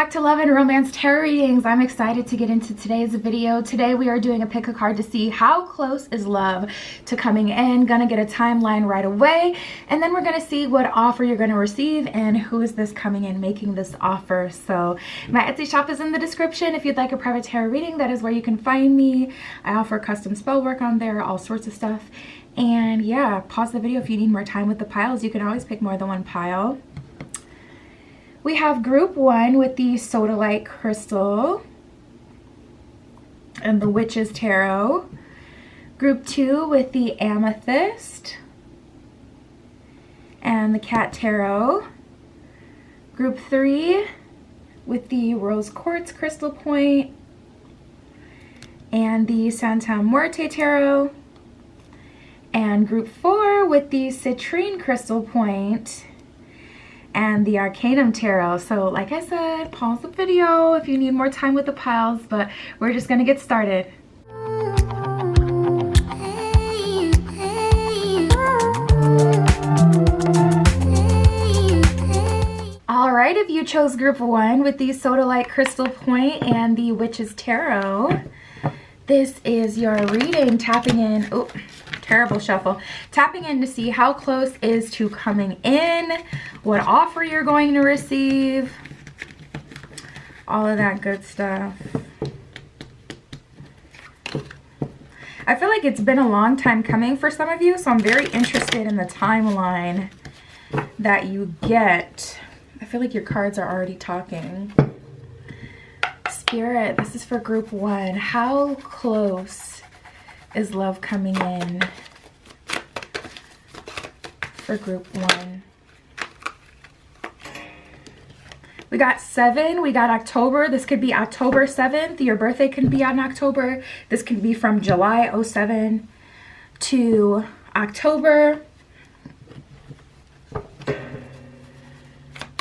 back to Love and Romance Tarot Readings. I'm excited to get into today's video. Today we are doing a pick a card to see how close is love to coming in. Gonna get a timeline right away, and then we're gonna see what offer you're gonna receive and who is this coming in making this offer. So my Etsy shop is in the description. If you'd like a private tarot reading, that is where you can find me. I offer custom spell work on there, all sorts of stuff. And yeah, pause the video if you need more time with the piles. You can always pick more than one pile. We have group 1 with the Sodalite Crystal and the Witch's Tarot. Group 2 with the Amethyst and the Cat Tarot. Group 3 with the Rose Quartz Crystal Point and the Santa Muerte Tarot. And group 4 with the Citrine Crystal Point and the Arcanum Tarot. So like I said, pause the video if you need more time with the piles, but we're just gonna get started. Alright, if you chose group 1 with the Sodalite Crystal Point and the Witch's Tarot, this is your reading. Tapping in, oh, terrible shuffle. Tapping in to see how close is to coming in, what offer you're going to receive, all of that good stuff. I feel like it's been a long time coming for some of you, so I'm very interested in the timeline that you get. I feel like your cards are already talking. Spirit, this is for group 1. How close is love coming in for group 1? We got 7, we got October. This could be October 7th. Your birthday can be on October. This can be from July 07 to October.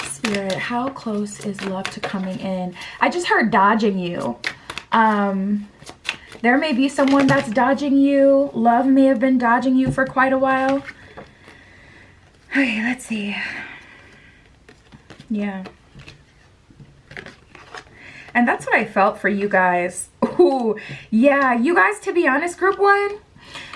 Spirit, how close is love to coming in? I just heard dodging you. There may be someone that's dodging you. Love may have been dodging you for quite a while. Okay, let's see. Yeah. And that's what I felt for you guys. Ooh, yeah, you guys, to be honest, group 1,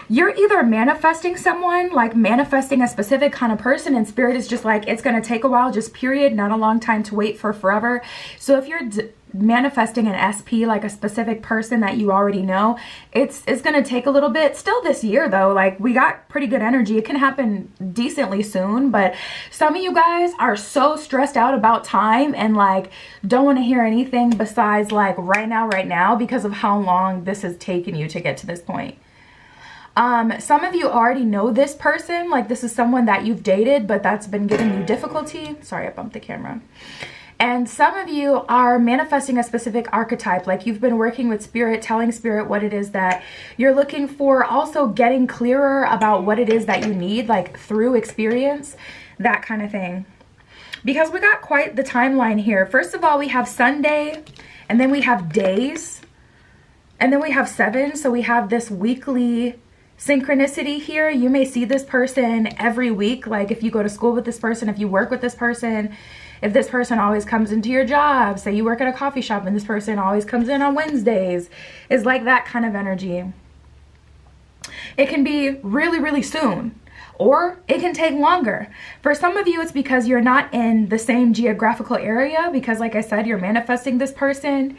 you're either manifesting someone, like manifesting a specific kind of person, and Spirit is just like, it's going to take a while, just period, not a long time to wait for forever. So if you're manifesting an SP, like a specific person that you already know, it's going to take a little bit. Still this year though, like we got pretty good energy. It can happen decently soon, but some of you guys are so stressed out about time and like don't want to hear anything besides like right now because of how long this has taken you to get to this point. Some of you already know this person, like this is someone that you've dated, but that's been giving you difficulty. Sorry, I bumped the camera. And some of you are manifesting a specific archetype, like you've been working with Spirit, telling Spirit what it is that you're looking for, also getting clearer about what it is that you need, like through experience, that kind of thing. Because we got quite the timeline here. First of all, we have Sunday, and then we have days, and then we have 7. So we have this weekly synchronicity here. You may see this person every week, like if you go to school with this person, if you work with this person, if this person always comes into your job, say you work at a coffee shop and this person always comes in on Wednesdays, is like that kind of energy. It can be really, really soon, or it can take longer. For some of you, it's because you're not in the same geographical area, because like I said, you're manifesting this person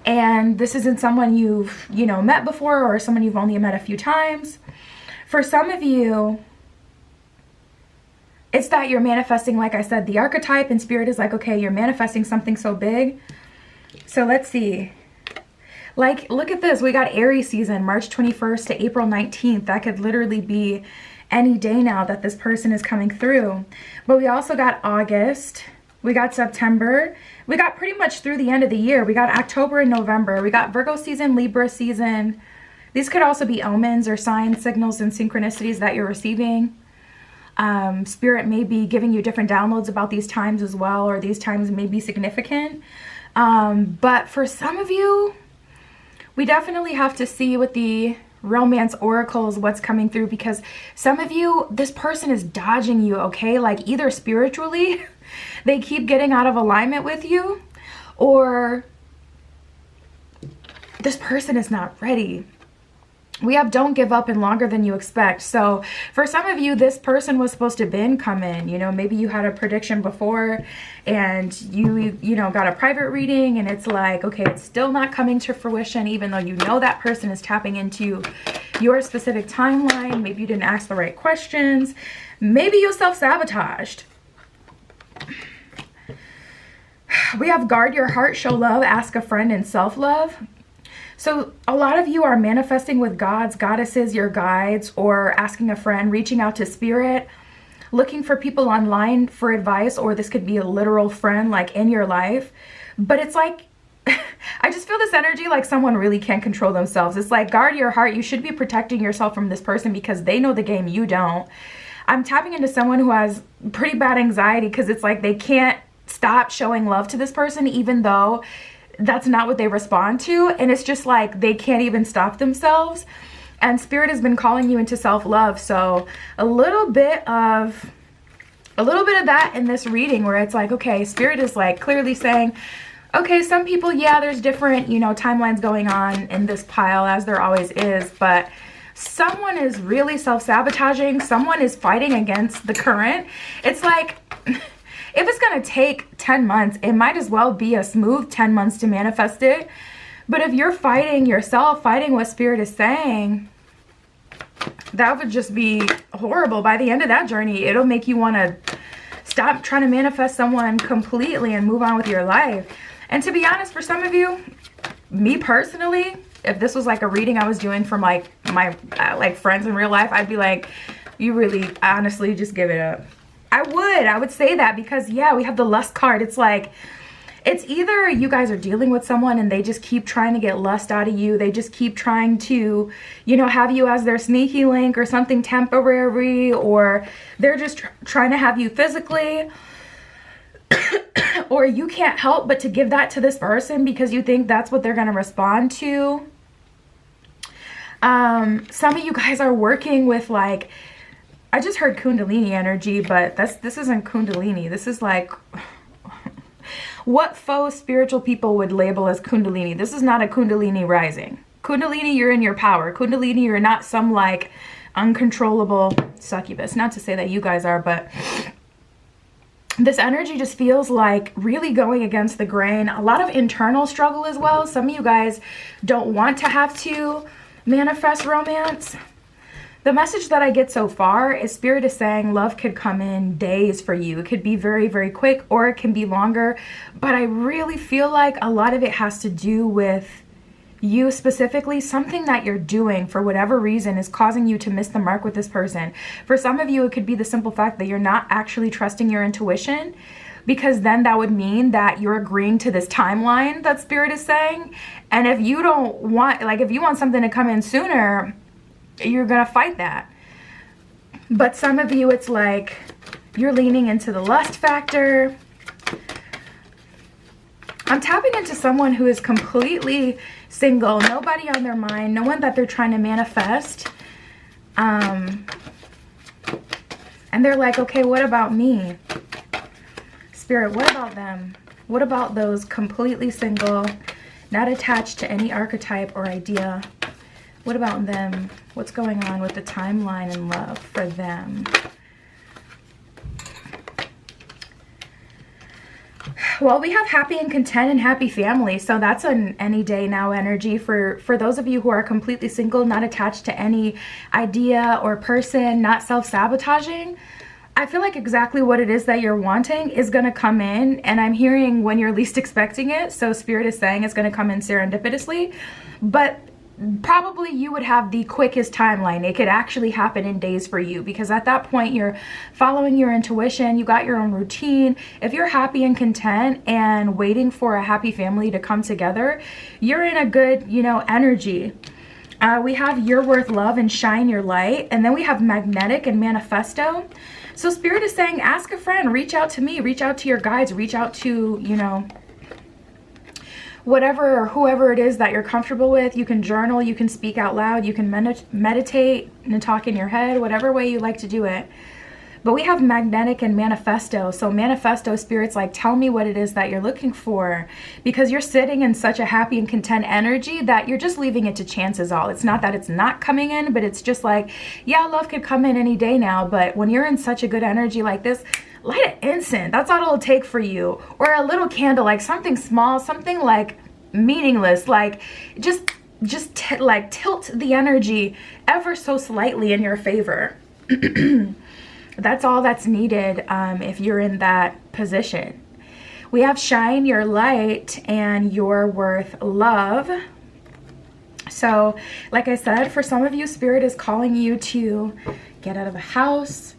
and this isn't someone you've, you know, met before, or someone you've only met a few times. For some of you, it's that you're manifesting, like I said, the archetype, and Spirit is like, okay, you're manifesting something so big. So let's see. Like, look at this. We got Aries season, March 21st to April 19th. That could literally be any day now that this person is coming through. But we also got August. We got September. We got pretty much through the end of the year. We got October and November. We got Virgo season, Libra season. These could also be omens or signs, signals, and synchronicities that you're receiving. Spirit may be giving you different downloads about these times as well, or these times may be significant. But for some of you, we definitely have to see with the romance oracles what's coming through, because some of you, this person is dodging you, okay? Like either spiritually, they keep getting out of alignment with you, or this person is not ready. We have don't give up in longer than you expect. So for some of you, this person was supposed to come in, you know, maybe you had a prediction before and you know, got a private reading and it's like, okay, it's still not coming to fruition, even though you know that person is tapping into your specific timeline. Maybe you didn't ask the right questions. Maybe you self-sabotaged. We have guard your heart, show love, ask a friend, and self-love. So a lot of you are manifesting with gods, goddesses, your guides, or asking a friend, reaching out to spirit, looking for people online for advice, or this could be a literal friend like in your life. But it's like, I just feel this energy like someone really can't control themselves. It's like, guard your heart. You should be protecting yourself from this person because they know the game, you don't. I'm tapping into someone who has pretty bad anxiety because it's like they can't stop showing love to this person even though that's not what they respond to, and it's just like they can't even stop themselves. And spirit has been calling you into self-love. So a little bit of that in this reading where it's like, okay, spirit is like clearly saying, okay, some people, yeah, there's different, you know, timelines going on in this pile, as there always is, but someone is really self-sabotaging. Someone is fighting against the current. It's like, if it's going to take 10 months, it might as well be a smooth 10 months to manifest it. But if you're fighting yourself, fighting what spirit is saying, that would just be horrible. By the end of that journey, it'll make you want to stop trying to manifest someone completely and move on with your life. And to be honest, for some of you, me personally, if this was like a reading I was doing from like my like friends in real life, I'd be like, you really honestly just give it up. I would say that because, yeah, we have the lust card. It's like, it's either you guys are dealing with someone and they just keep trying to get lust out of you. They just keep trying to, you know, have you as their sneaky link or something temporary, or they're just trying to have you physically, or you can't help but to give that to this person because you think that's what they're going to respond to. Some of you guys are working with like, I just heard Kundalini energy, but this isn't Kundalini. This is like what faux spiritual people would label as Kundalini. This is not a Kundalini rising. Kundalini, you're in your power. Kundalini, you're not some like uncontrollable succubus. Not to say that you guys are, but this energy just feels like really going against the grain. A lot of internal struggle as well. Some of you guys don't want to have to manifest romance. The message that I get so far is spirit is saying love could come in days for you. It could be very, very quick, or it can be longer. But I really feel like a lot of it has to do with you specifically. Something that you're doing for whatever reason is causing you to miss the mark with this person. For some of you, it could be the simple fact that you're not actually trusting your intuition, because then that would mean that you're agreeing to this timeline that spirit is saying. And if you don't want, like if you want something to come in sooner, you're gonna fight that. But some of you, it's like you're leaning into the lust factor. I'm tapping into someone who is completely single, nobody on their mind, no one that they're trying to manifest. And they're like, okay, what about me? Spirit, what about them? What about those completely single, not attached to any archetype or idea? What about them? What's going on with the timeline and love for them? Well, we have happy and content and happy family. So that's an any day now energy for those of you who are completely single, not attached to any idea or person, not self-sabotaging. I feel like exactly what it is that you're wanting is going to come in, and I'm hearing when you're least expecting it. So spirit is saying it's going to come in serendipitously, but probably you would have the quickest timeline. It could actually happen in days for you, because at that point you're following your intuition, you got your own routine. If you're happy and content and waiting for a happy family to come together, you're in a good, you know, energy. We have You're Worth Love and Shine Your Light, and then we have Magnetic and Manifesto. So spirit is saying ask a friend, reach out to me, reach out to your guides, reach out to, you know, whatever or whoever it is that you're comfortable with. You can journal, you can speak out loud, you can meditate and talk in your head, whatever way you like to do it. But we have magnetic and manifesto. So manifesto, spirit's like, tell me what it is that you're looking for, because you're sitting in such a happy and content energy that you're just leaving it to chance is all. It's not that it's not coming in, but it's just like, yeah, love could come in any day now. But when you're in such a good energy like this, light an incense. That's all it'll take for you. Or a little candle, like something small, something like meaningless, like just like tilt the energy ever so slightly in your favor. That's all that's needed if you're in that position. We have shine your light and you're worth love. So like I said, for some of you, spirit is calling you to get out of the house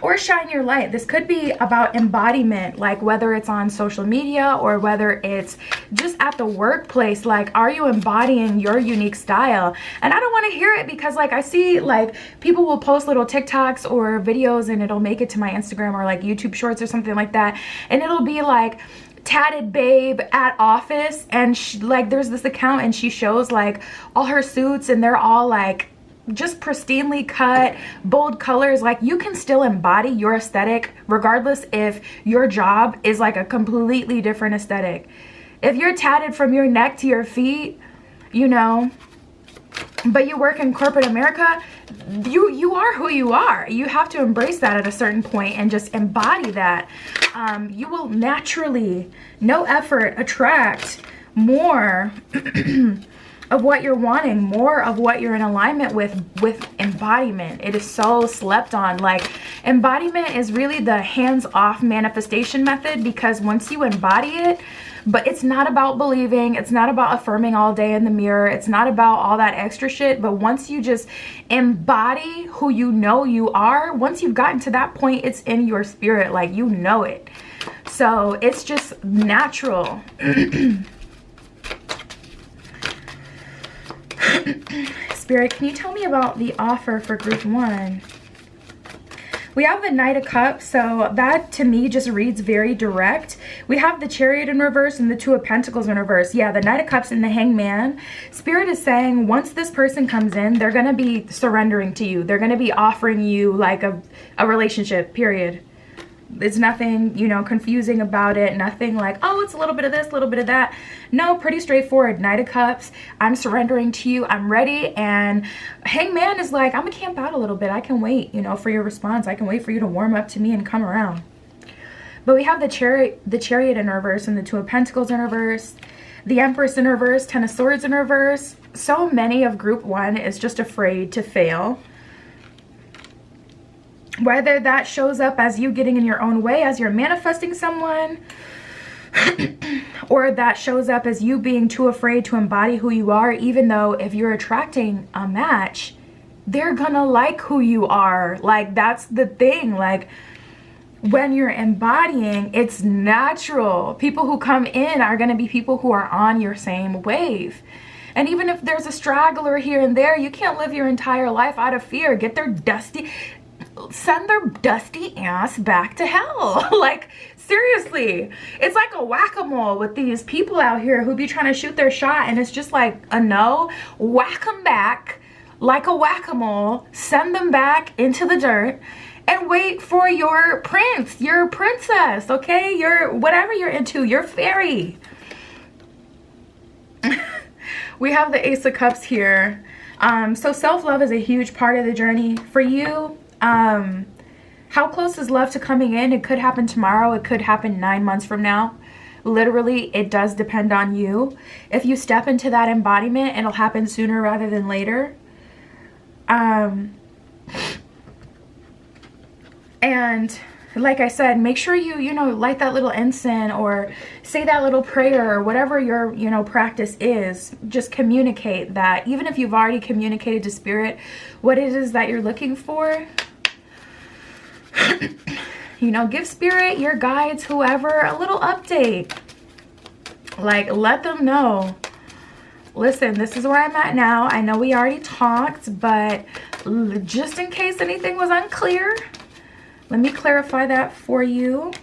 or shine your light. This could be about embodiment, like whether it's on social media or whether it's just at the workplace. Like, are you embodying your unique style? And I don't want to hear it, because like I see like people will post little TikToks or videos and it'll make it to my Instagram or like YouTube shorts or something like that, and it'll be like tatted babe at office, and she, like there's this account and she shows like all her suits and they're all like just pristinely cut, bold colors. Like, you can still embody your aesthetic regardless if your job is like a completely different aesthetic. If you're tatted from your neck to your feet, you know, but you work in corporate America, you are who you are. You have to embrace that at a certain point and just embody that. You will naturally, no effort, attract more of what you're wanting, more of what you're in alignment with embodiment. It is so slept on. Like, embodiment is really the hands-off manifestation method, because once you embody it, but it's not about believing, it's not about affirming all day in the mirror, it's not about all that extra shit, but once you just embody who you know you are, once you've gotten to that point, it's in your spirit, like you know it. So it's just natural. Spirit, can you tell me about the offer for group 1? We have the Knight of Cups, so that to me just reads very direct. We have the Chariot in reverse and the Two of Pentacles in reverse. Yeah, the Knight of Cups and the Hangman. Spirit is saying once this person comes in, they're going to be surrendering to you. They're going to be offering you like a relationship, period. It's nothing, you know, confusing about it. Nothing like, oh, it's a little bit of this, a little bit of that. No, pretty straightforward. Knight of Cups. I'm surrendering to you. I'm ready. And Hangman is like, I'm gonna camp out a little bit. I can wait, you know, for your response. I can wait for you to warm up to me and come around. But we have the Chariot in reverse and the Two of Pentacles in reverse. The Empress in reverse, Ten of Swords in reverse. So many of group 1 is just afraid to fail. Whether that shows up as you getting in your own way as you're manifesting someone, or that shows up as you being too afraid to embody who you are, even though if you're attracting a match, they're gonna like who you are. Like, that's the thing. Like, when you're embodying, it's natural. People who come in are gonna be people who are on your same wave. And even if there's a straggler here and there, you can't live your entire life out of fear. Get their send their dusty ass back to hell. Like, seriously, it's like a whack-a-mole with these people out here who be trying to shoot their shot, and it's just like a no. Whack them back like a whack-a-mole, send them back into the dirt, and wait for your prince, your princess, okay, your whatever you're into, your fairy. We have the Ace of Cups here. So self-love is a huge part of the journey for you. How close is love to coming in? It could happen tomorrow. It could happen 9 months from now. Literally, it does depend on you. If you step into that embodiment, it'll happen sooner rather than later. And like I said, make sure you know, light that little incense or say that little prayer or whatever your, you know, practice is. Just communicate that. Even if you've already communicated to spirit what it is that you're looking for, you know, give spirit, your guides, whoever, a little update. Like, let them know, listen, this is where I'm at now. I know we already talked, but just in case anything was unclear, let me clarify that for you.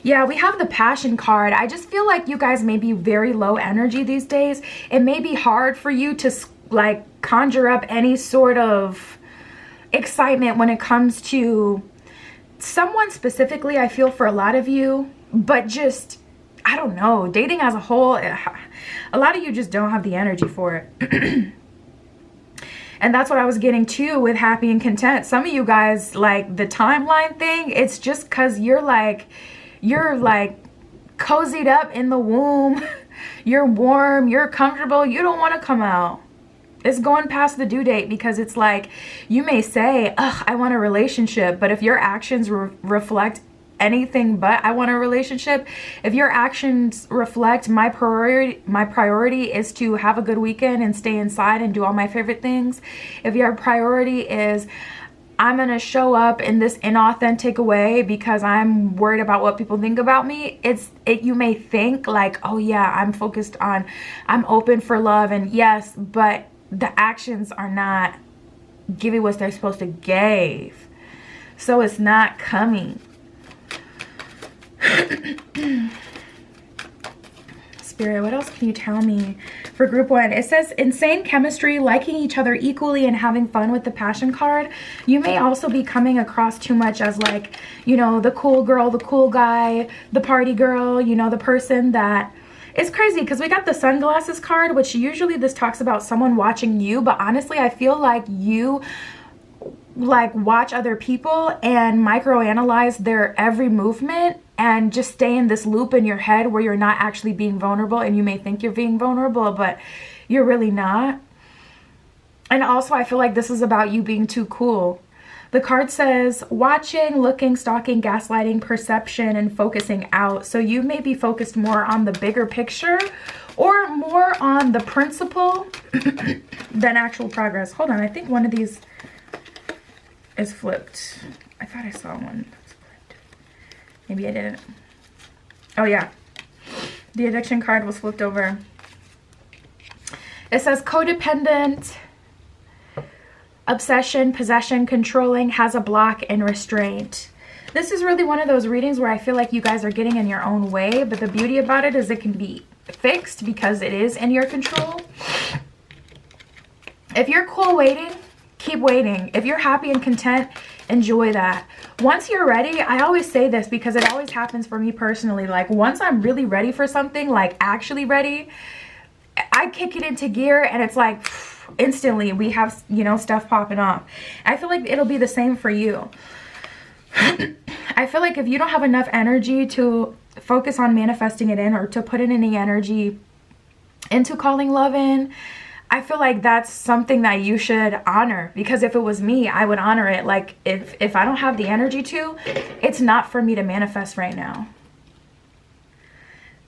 Yeah, we have the Passion card. I just feel like you guys may be very low energy these days. It may be hard for you to like conjure up any sort of excitement when it comes to someone specifically, I feel, for a lot of you, but just, I don't know, dating as a whole, a lot of you just don't have the energy for it. And that's what I was getting to with happy and content. Some of you guys, like the timeline thing, it's just because you're like cozied up in the womb. You're warm, you're comfortable, you don't want to come out. It's going past the due date, because it's like, you may say, ugh, I want a relationship, but if your actions reflect anything but I want a relationship, if your actions reflect my priority is to have a good weekend and stay inside and do all my favorite things, if your priority is I'm gonna show up in this inauthentic way because I'm worried about what people think about me, you may think like, oh yeah, I'm open for love, and yes, but the actions are not giving what they're supposed to give, so it's not coming. Spirit, what else can you tell me for group 1? It says insane chemistry, liking each other equally, and having fun with the passion card. You may also be coming across too much as like, you know, the cool girl, the cool guy, the party girl, you know, the person that... It's crazy because we got the sunglasses card, which usually this talks about someone watching you, but honestly, I feel like you like watch other people and microanalyze their every movement and just stay in this loop in your head where you're not actually being vulnerable, and you may think you're being vulnerable, but you're really not. And also, I feel like this is about you being too cool. The card says watching, looking, stalking, gaslighting, perception, and focusing out. So you may be focused more on the bigger picture or more on the principle than actual progress. Hold on, I think one of these is flipped. I thought I saw one that's flipped. Maybe I didn't. Oh yeah, the addiction card was flipped over. It says codependent, obsession, possession, controlling, has a block, and restraint. This is really one of those readings where I feel like you guys are getting in your own way, but the beauty about it is it can be fixed because it is in your control. If you're cool waiting, keep waiting. If you're happy and content, enjoy that. Once you're ready, I always say this because it always happens for me personally, like once I'm really ready for something, like actually ready, I kick it into gear and it's like instantly we have, you know, stuff popping off. I feel like it'll be the same for you. I feel like if you don't have enough energy to focus on manifesting it in, or to put in any energy into calling love in, I feel like that's something that you should honor, because if it was me, I would honor it. Like if I don't have the energy to, it's not for me to manifest right now.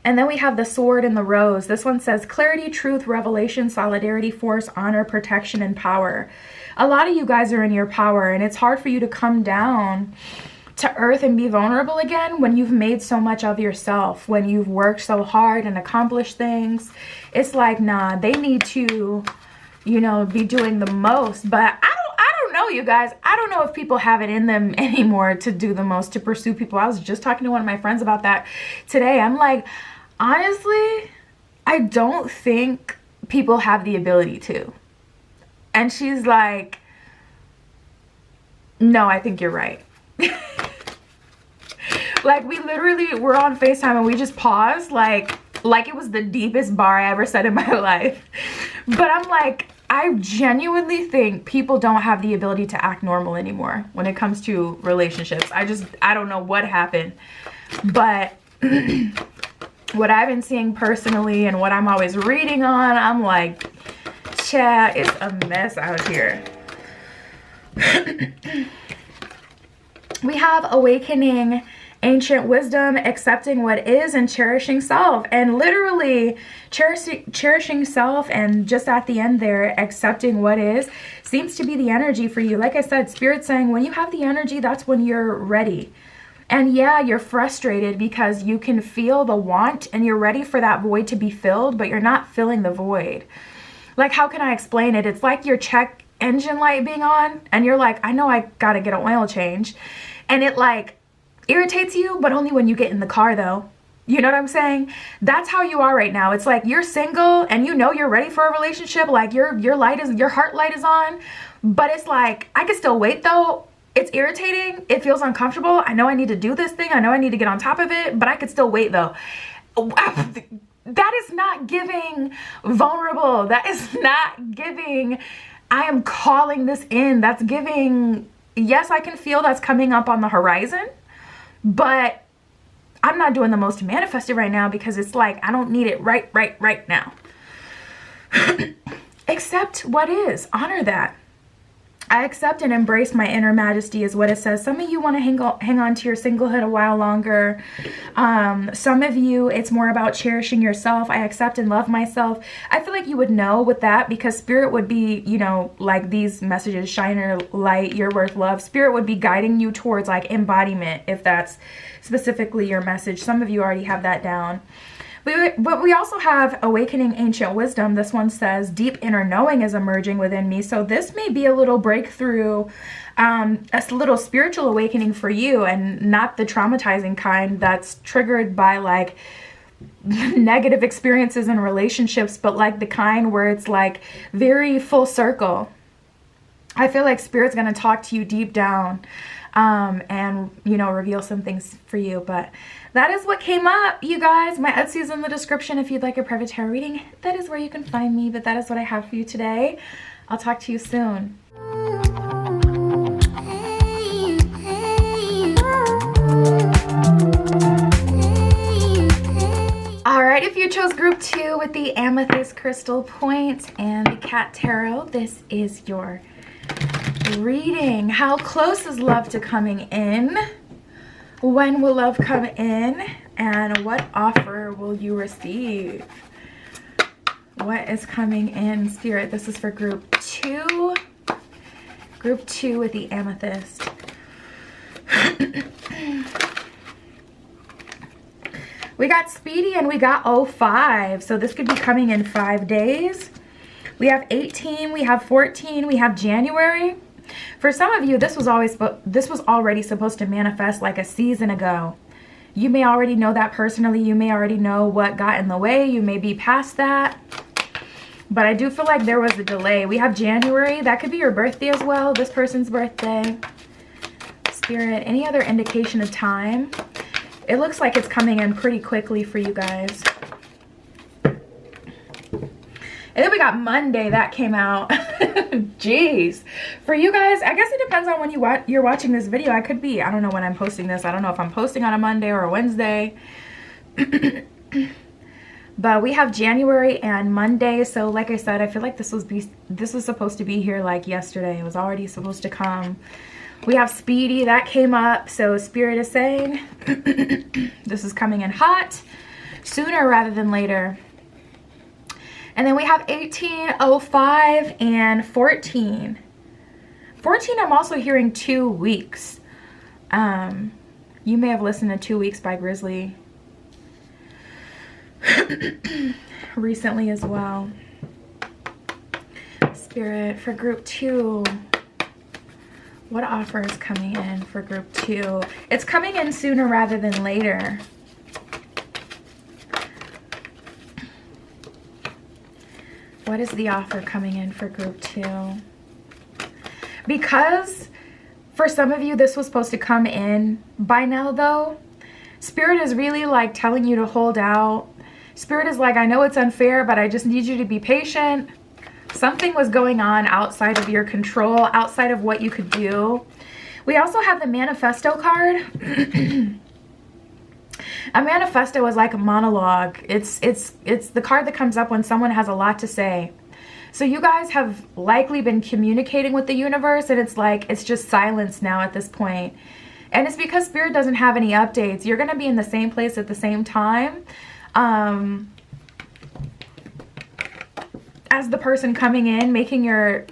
And then we have the sword and the rose. This one says clarity, truth, revelation, solidarity, force, honor, protection, and power. A lot of you guys are in your power, and it's hard for you to come down to earth and be vulnerable again when you've made so much of yourself, when you've worked so hard and accomplished things. It's like, nah, they need to, you know, be doing the most. But I don't know, you guys. I don't know if people have it in them anymore to do the most, to pursue people. I was just talking to one of my friends about that today. I'm like, honestly, I don't think people have the ability to. And she's like, no, I think you're right. Like, we literally were on FaceTime and we just paused, like it was the deepest bar I ever said in my life. But I'm like, I genuinely think people don't have the ability to act normal anymore when it comes to relationships. I don't know what happened. But what I've been seeing personally and what I'm always reading on, I'm like, chat, it's a mess out here. We have awakening, ancient wisdom, accepting what is, and cherishing self. And literally cherishing self, and just at the end there, accepting what is, seems to be the energy for you. Like I said, Spirit's saying when you have the energy, that's when you're ready. And yeah, you're frustrated because you can feel the want and you're ready for that void to be filled, but you're not filling the void. Like, how can I explain it? It's like your check engine light being on and you're like, I know I gotta get an oil change. And it like irritates you, but only when you get in the car though. You know what I'm saying? That's how you are right now. It's like you're single and you know you're ready for a relationship. Like your heart light is on. But it's like, I can still wait though. It's irritating. It feels uncomfortable. I know I need to do this thing. I know I need to get on top of it, but I could still wait though. That is not giving vulnerable. That is not giving, I am calling this in. That's giving, yes, I can feel that's coming up on the horizon, but I'm not doing the most to manifest it right now because it's like, I don't need it right now. Accept what is. Honor that. I accept and embrace my inner majesty is what it says. Some of you want to hang on to your singlehood a while longer. Some of you, it's more about cherishing yourself. I accept and love myself. I feel like you would know with that because spirit would be, you know, like these messages, shine your light, you're worth love. Spirit would be guiding you towards like embodiment if that's specifically your message. Some of you already have that down. But we also have awakening ancient wisdom. This one says deep inner knowing is emerging within me. So this may be a little breakthrough, a little spiritual awakening for you, and not the traumatizing kind that's triggered by like negative experiences in relationships, but like the kind where it's like very full circle. I feel like spirit's going to talk to you deep down and, you know, reveal some things for you. But that is what came up, you guys. My Etsy is in the description if you'd like a private tarot reading. That is where you can find me, but that is what I have for you today. I'll talk to you soon. All right, if you chose group 2 with the amethyst crystal point and the cat tarot, this is your reading. How close is love to coming in? When will love come in? And what offer will you receive? What is coming in, Spirit? This is for group 2. Group 2 with the amethyst. We got Speedy and we got 05. So this could be coming in 5 days. We have 18, we have 14, we have January. For some of you, this was already supposed to manifest like a season ago. You may already know that personally. You may already know what got in the way. You may be past that. But I do feel like there was a delay. We have January. That could be your birthday as well. This person's birthday. Spirit, any other indication of time? It looks like it's coming in pretty quickly for you guys. And then we got Monday, that came out. Jeez. For you guys, I guess it depends on when you're watching this video. I could be, I don't know when I'm posting this. I don't know if I'm posting on a Monday or a Wednesday. But we have January and Monday. So like I said, I feel like this was supposed to be here like yesterday. It was already supposed to come. We have Speedy, that came up. So Spirit is saying this is coming in hot, sooner rather than later. And then we have 18, 05, and 14. 14, I'm also hearing 2 weeks. You may have listened to 2 Weeks by Grizzly recently as well. Spirit, for group 2, what offer is coming in for group 2? It's coming in sooner rather than later. What is the offer coming in for group 2? Because for some of you, this was supposed to come in by now though. Spirit is really like telling you to hold out. Spirit is like, I know it's unfair, but I just need you to be patient. Something was going on outside of your control, outside of what you could do. We also have the manifesto card. A manifesto is like a monologue. It's the card that comes up when someone has a lot to say. So you guys have likely been communicating with the universe, and it's like it's just silence now at this point. And it's because Spirit doesn't have any updates. You're going to be in the same place at the same time as the person coming in, making you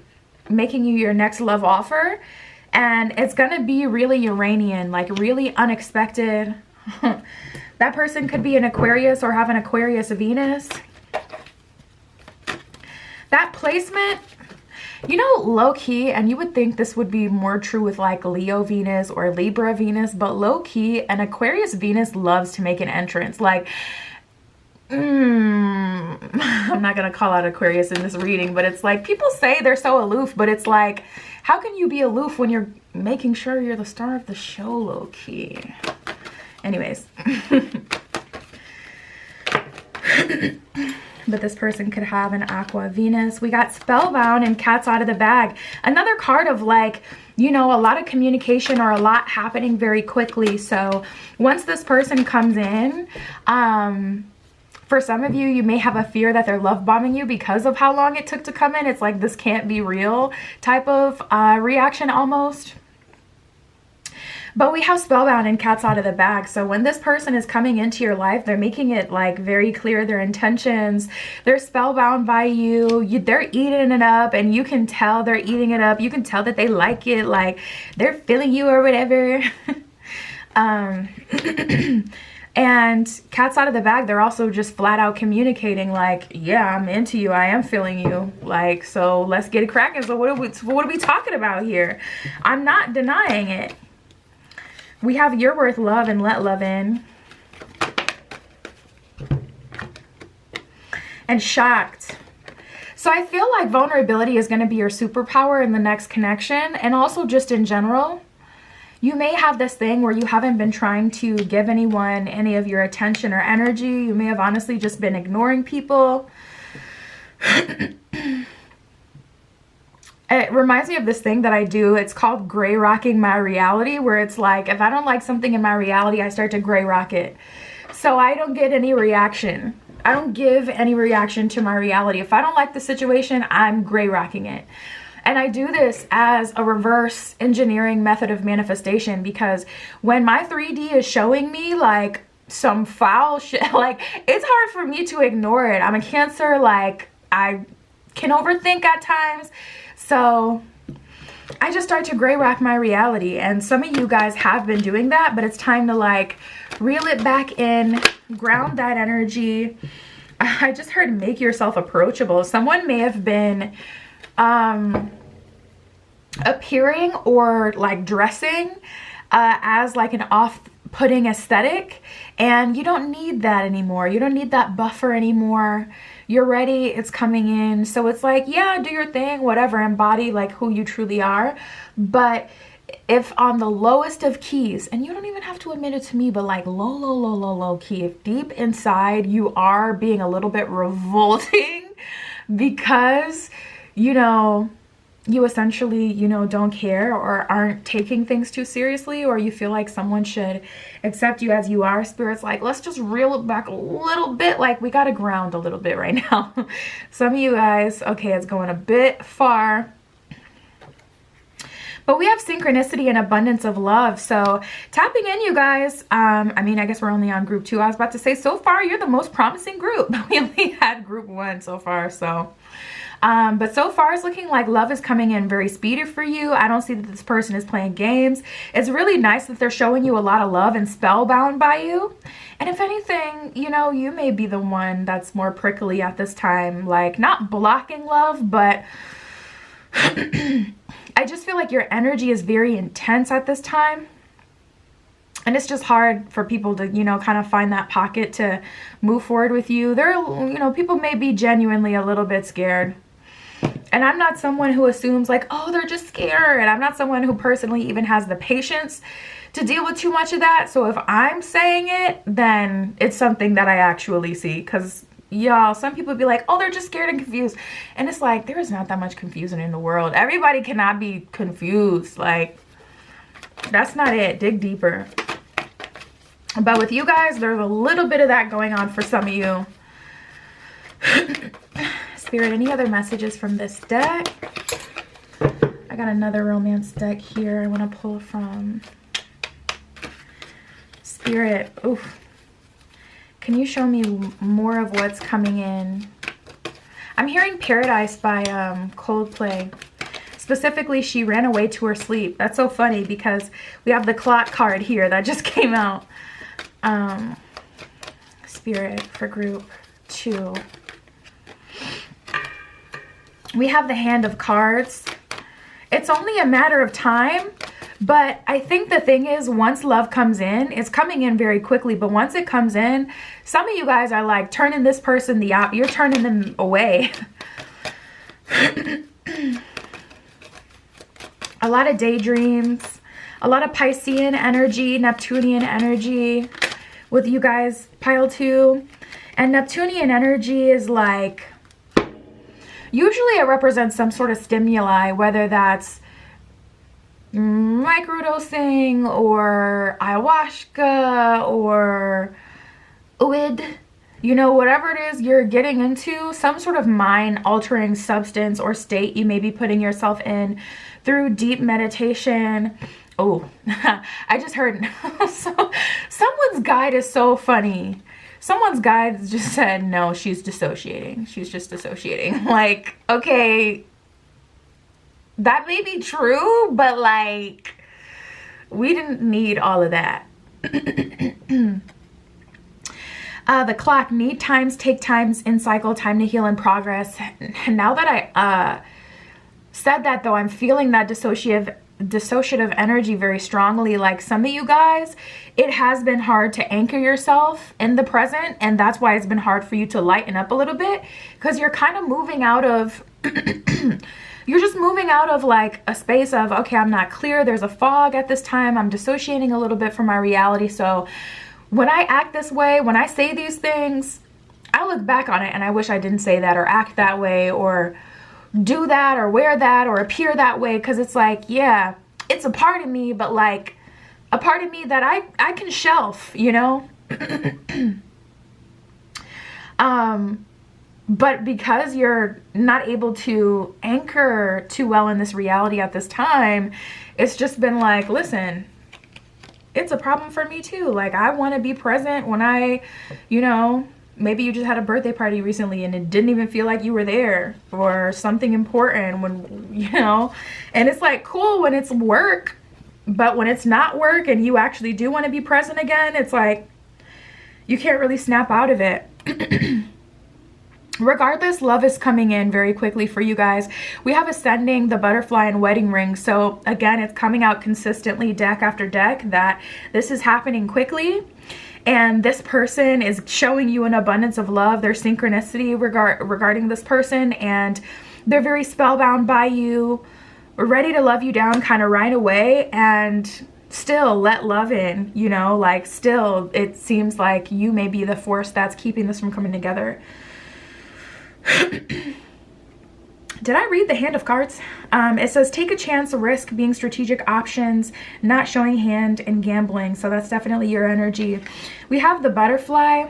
your next love offer. And it's going to be really Uranian, like really unexpected. That person could be an Aquarius or have an Aquarius Venus. That placement, You know, low key, and you would think this would be more true with like Leo Venus or Libra Venus, but low key, an Aquarius Venus loves to make an entrance. Like, I'm not gonna call out Aquarius in this reading, but it's like people say they're so aloof, but it's like, how can you be aloof when you're making sure you're the star of the show, low key? Anyways. But this person could have an Aqua Venus. We got Spellbound and Cat's Out of the Bag. Another card of like, you know, a lot of communication or a lot happening very quickly. So once this person comes in, for some of you, you may have a fear that they're love bombing you because of how long it took to come in. It's like, this can't be real type of reaction almost. But we have Spellbound and Cat's Out of the Bag. So when this person is coming into your life, they're making it like very clear their intentions. They're spellbound by you. They're eating it up, and you can tell they're eating it up. You can tell that they like it, like they're feeling you or whatever. And Cat's Out of the Bag, they're also just flat out communicating like, yeah, I'm into you. I am feeling you. Like, so let's get it cracking. So what are we talking about here? I'm not denying it. We have You're Worth Love and Let Love In. And Shocked. So I feel like vulnerability is going to be your superpower in the next connection. And also just in general. You may have this thing where you haven't been trying to give anyone any of your attention or energy. You may have honestly just been ignoring people. It reminds me of this thing that I do. It's called gray rocking my reality, where it's like, if I don't like something in my reality, I start to gray rock it. So I don't get any reaction. I don't give any reaction to my reality. If I don't like the situation, I'm gray rocking it. And I do this as a reverse engineering method of manifestation, because when my 3D is showing me like some foul shit, like it's hard for me to ignore it. I'm a Cancer, like I can overthink at times. So I just start to gray rock my reality. And some of you guys have been doing that, but it's time to like reel it back in, ground that energy. I just heard make yourself approachable. Someone may have been appearing or like dressing as like an off-putting aesthetic, and you don't need that anymore. You don't need that buffer anymore. You're ready, it's coming in. So it's like, yeah, do your thing, whatever, embody like who you truly are. But if on the lowest of keys, and you don't even have to admit it to me, but like low key, if deep inside you are being a little bit revolting because, you know, you essentially, you know, don't care or aren't taking things too seriously, or you feel like someone should accept you as you are, Spirit's like, let's just reel it back a little bit. Like, we got to ground a little bit right now. Some of you guys, okay, it's going a bit far. But we have synchronicity and abundance of love. So tapping in, you guys. I mean, I guess we're only on group 2. I was about to say, so far, you're the most promising group. We only had group 1 so far, so... but so far it's looking like love is coming in very speedy for you. I don't see that this person is playing games. It's really nice that they're showing you a lot of love and spellbound by you. And if anything, you know, you may be the one that's more prickly at this time. Like, not blocking love, but I just feel like your energy is very intense at this time. And it's just hard for people to, you know, kind of find that pocket to move forward with you. There, you know, people may be genuinely a little bit scared. And I'm not someone who assumes like, oh, they're just scared. And I'm not someone who personally even has the patience to deal with too much of that. So if I'm saying it, then it's something that I actually see. Because, y'all, some people be like, oh, they're just scared and confused. And it's like, there is not that much confusion in the world. Everybody cannot be confused. Like, that's not it. Dig deeper. But with you guys, there's a little bit of that going on for some of you. Spirit, any other messages from this deck? I got another romance deck here I want to pull from. Spirit, oof. Can you show me more of what's coming in? I'm hearing Paradise by Coldplay. Specifically, she ran away to her sleep. That's so funny because we have the clock card here that just came out. Spirit for group 2. We have the Hand of Cards. It's only a matter of time, but I think the thing is, once love comes in, it's coming in very quickly, but once it comes in, some of you guys are like turning this person you're turning them away. A lot of daydreams, a lot of Piscean energy, Neptunian energy with you guys, pile 2. And Neptunian energy is like, usually it represents some sort of stimuli, whether that's microdosing or ayahuasca or oud, you know, whatever it is you're getting into, some sort of mind altering substance or state you may be putting yourself in through deep meditation. Oh, I just heard so someone's guide is so funny. Someone's guide just said, no, she's dissociating. She's just dissociating. Like, okay, that may be true, but like, we didn't need all of that. The Clock, need times, take times, in cycle, time to heal, in progress. Now that I said that though, I'm feeling that dissociative energy very strongly. Like some of you guys, it has been hard to anchor yourself in the present, and that's why it's been hard for you to lighten up a little bit, because you're kind of moving out of you're just moving out of like a space of, okay, I'm not clear, there's a fog at this time, I'm dissociating a little bit from my reality. So when I act this way, when I say these things, I look back on it and I wish I didn't say that or act that way or do that or wear that or appear that way, because it's like, yeah, it's a part of me, but like a part of me that I can shelf, you know. But because you're not able to anchor too well in this reality at this time, it's just been like, listen, it's a problem for me too. Like, I want to be present when I, you know, maybe you just had a birthday party recently and it didn't even feel like you were there, or something important when, you know, and it's like cool when it's work, but when it's not work and you actually do want to be present again, it's like you can't really snap out of it. Regardless, love is coming in very quickly for you guys. We have Ascending, the Butterfly, and Wedding Ring. So again, it's coming out consistently, deck after deck, that this is happening quickly. And this person is showing you an abundance of love, their synchronicity regarding this person. And they're very spellbound by you, ready to love you down kind of right away. And still let love in, you know, like still it seems like you may be the force that's keeping this from coming together. Did I read the Hand of Cards? It says take a chance, risk, being strategic, options, not showing hand, and gambling. So that's definitely your energy. We have the Butterfly.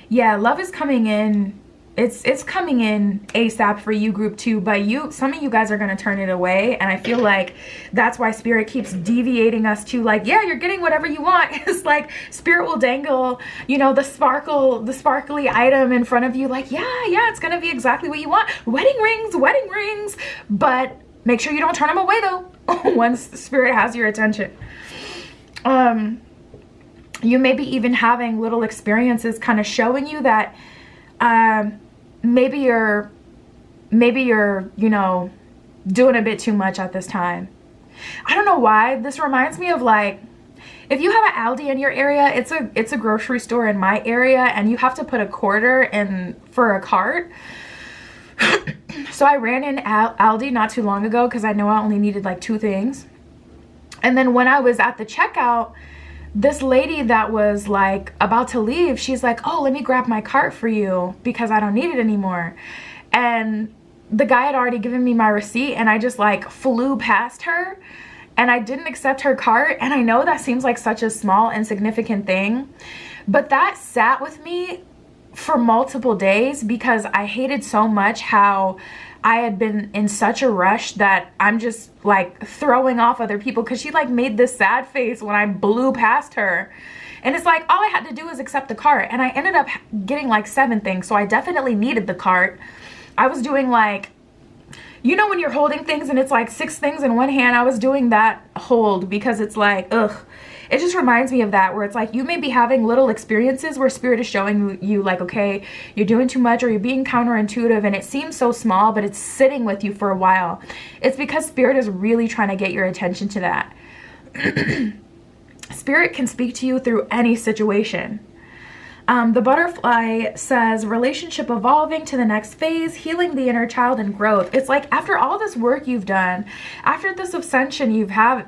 Yeah, love is coming in. It's coming in ASAP for you, group 2, but some of you guys are going to turn it away, and I feel like that's why Spirit keeps deviating us to like, yeah, you're getting whatever you want. It's like Spirit will dangle, you know, the sparkly item in front of you, like, yeah, it's going to be exactly what you want. Wedding rings, but make sure you don't turn them away though once Spirit has your attention. You may be even having little experiences kind of showing you that maybe you're, you know, doing a bit too much at this time. I don't know why. This reminds me of like, if you have an Aldi in your area, it's a grocery store in my area, and you have to put a quarter in for a cart. So I ran in Aldi not too long ago because I know I only needed like 2 things. And then when I was at the checkout, this lady that was like about to leave, she's like, oh, let me grab my cart for you because I don't need it anymore. And the guy had already given me my receipt, and I just like flew past her and I didn't accept her cart. And I know that seems like such a small insignificant thing, but that sat with me for multiple days because I hated so much how I had been in such a rush that I'm just like throwing off other people, because she like made this sad face when I blew past her. And it's like all I had to do was accept the cart, and I ended up getting like 7 things. So I definitely needed the cart. I was doing like, You know when you're holding things and it's like 6 things in one hand? I was doing that hold because it's like, ugh. It just reminds me of that, where it's like you may be having little experiences where spirit is showing you like, okay, you're doing too much or you're being counterintuitive, and it seems so small, but it's sitting with you for a while. It's because spirit is really trying to get your attention to that. Spirit can speak to you through any situation. The butterfly says relationship evolving to the next phase, healing the inner child and growth. It's like after all this work you've done, after this ascension you've had,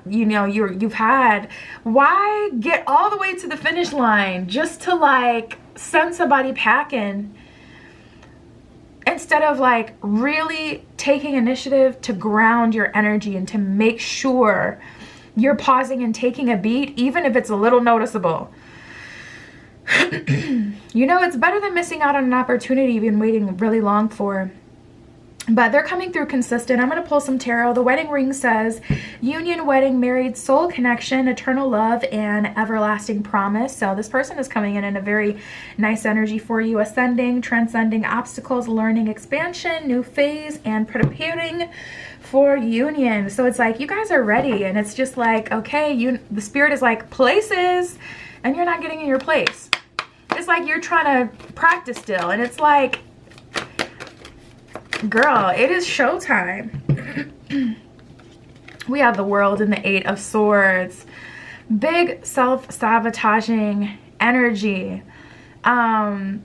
why get all the way to the finish line just to like send somebody packing instead of like really taking initiative to ground your energy and to make sure you're pausing and taking a beat, even if it's a little noticeable. You know, it's better than missing out on an opportunity you've been waiting really long for. But they're coming through consistent. I'm going to pull some tarot. The wedding ring says union, wedding, married, soul connection, eternal love, and everlasting promise. So this person is coming in a very nice energy for you. Ascending, transcending obstacles, learning, expansion, new phase, and preparing for union. So it's like you guys are ready, and it's just like, okay, the spirit is like places, and you're not getting in your place. It's like you're trying to practice still, and it's like, girl, it is showtime. We have the World and the 8 of Swords. Big self-sabotaging energy. I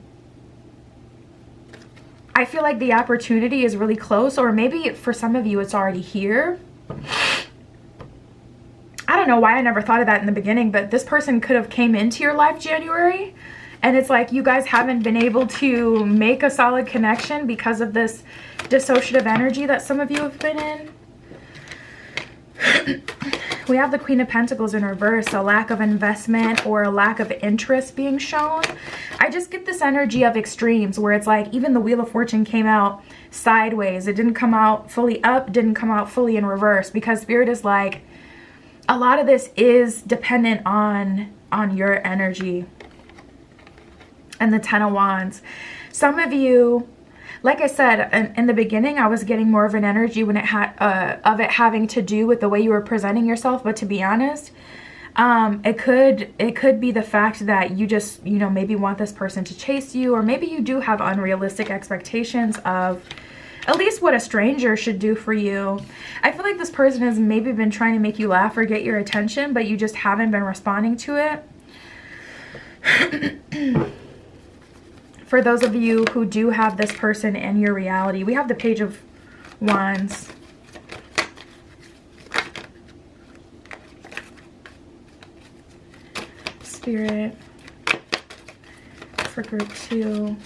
feel like the opportunity is really close, or maybe for some of you it's already here. I don't know why I never thought of that in the beginning, but this person could have came into your life January, and it's like you guys haven't been able to make a solid connection because of this dissociative energy that some of you have been in. We have the Queen of Pentacles in reverse, a lack of investment or a lack of interest being shown. I just get this energy of extremes where it's like even the Wheel of Fortune came out sideways. It didn't come out fully up, didn't come out fully in reverse, because Spirit is like, a lot of this is dependent on your energy. And the 10 of Wands. Some of you, like I said, in the beginning, I was getting more of an energy when it had of it having to do with the way you were presenting yourself. But to be honest, it could be the fact that you just, maybe want this person to chase you, or maybe you do have unrealistic expectations of at least what a stranger should do for you. I feel like this person has maybe been trying to make you laugh or get your attention, but you just haven't been responding to it. For those of you who do have this person in your reality, we have the Page of Wands. Spirit for group 2.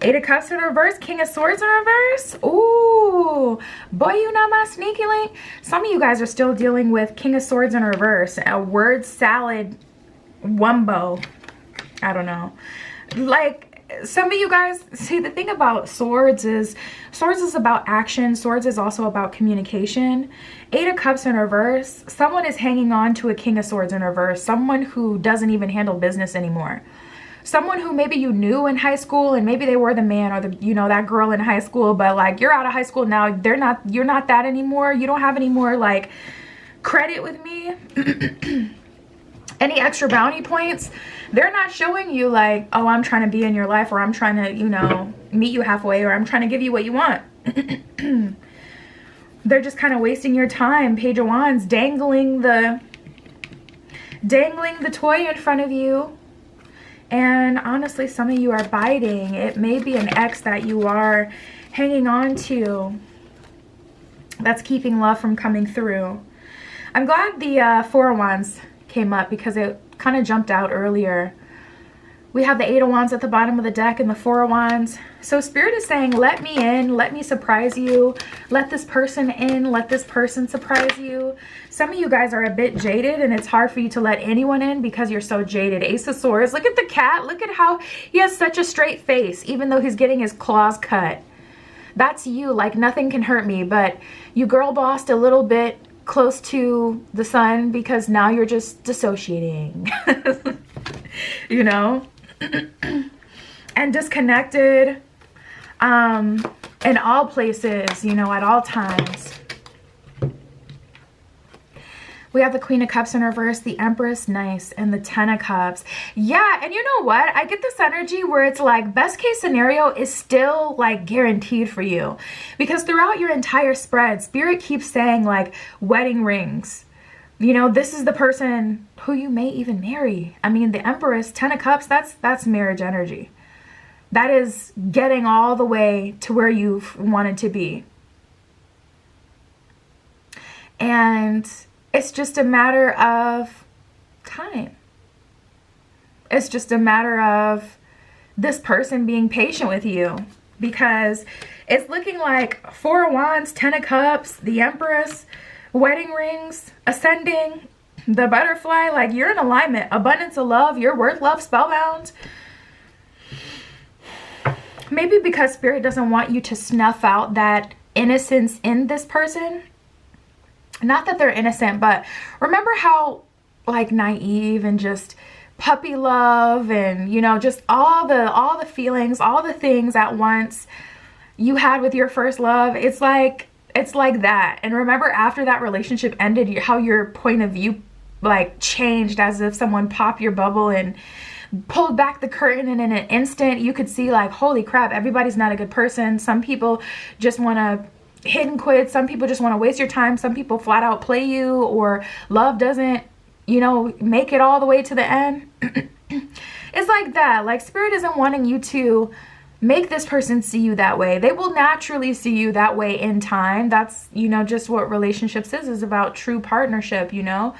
8 of Cups in reverse, King of Swords in reverse. Ooh, boy, you know my sneaky link. Some of you guys are still dealing with King of Swords in reverse, a word salad wumbo. I don't know. Like, some of you guys, see, the thing about swords is about action. Swords is also about communication. 8 of Cups in reverse, someone is hanging on to a King of Swords in reverse. Someone who doesn't even handle business anymore. Someone who maybe you knew in high school, and maybe they were the man or the, that girl in high school, but like you're out of high school now, you're not that anymore. You don't have any more like credit with me. Any extra bounty points, they're not showing you like, oh, I'm trying to be in your life, or I'm trying to, meet you halfway, or I'm trying to give you what you want. They're just kind of wasting your time. Page of Wands, dangling the toy in front of you. And honestly, some of you are biting. It may be an ex that you are hanging on to that's keeping love from coming through. I'm glad the 4 of Wands came up because it kind of jumped out earlier. We have the 8 of Wands at the bottom of the deck and the 4 of Wands. So Spirit is saying, let me in, let me surprise you. Let this person in, let this person surprise you. Some of you guys are a bit jaded, and it's hard for you to let anyone in because you're so jaded. Ace of Swords, look at the cat. Look at how he has such a straight face, even though he's getting his claws cut. That's you, like nothing can hurt me, but you girl bossed a little bit close to the sun because now you're just dissociating. And disconnected in all places, you know, at all times. We have the Queen of Cups in reverse, the Empress, nice, and the Ten of Cups. Yeah, and you know what? I get this energy where it's like best case scenario is still like guaranteed for you. Because throughout your entire spread, Spirit keeps saying like wedding rings. You know, this is the person who you may even marry. I mean, the Empress, Ten of Cups, that's marriage energy. That is getting all the way to where you've wanted to be. And it's just a matter of time. It's just a matter of this person being patient with you, because it's looking like Four of Wands, Ten of Cups, the Empress, wedding rings, ascending, the butterfly. Like, you're in alignment. Abundance of love. You're worth love, spellbound. Maybe because Spirit doesn't want you to snuff out that innocence in this person. Not that they're innocent, but remember how like naive and just puppy love and, you know, just all the feelings, all the things at once you had with your first love. It's like that. And remember after that relationship ended, how your point of view like changed, as if someone popped your bubble and pulled back the curtain, and in an instant you could see like, holy crap, everybody's not a good person. Some people just want to hit and quit. Some people just want to waste your time. Some people flat out play you, or love doesn't, you know, make it all the way to the end. It's like that. Like, Spirit isn't wanting you to make this person see you that way. They will naturally see you that way in time. That's, you know, just what relationships is about true partnership, you know.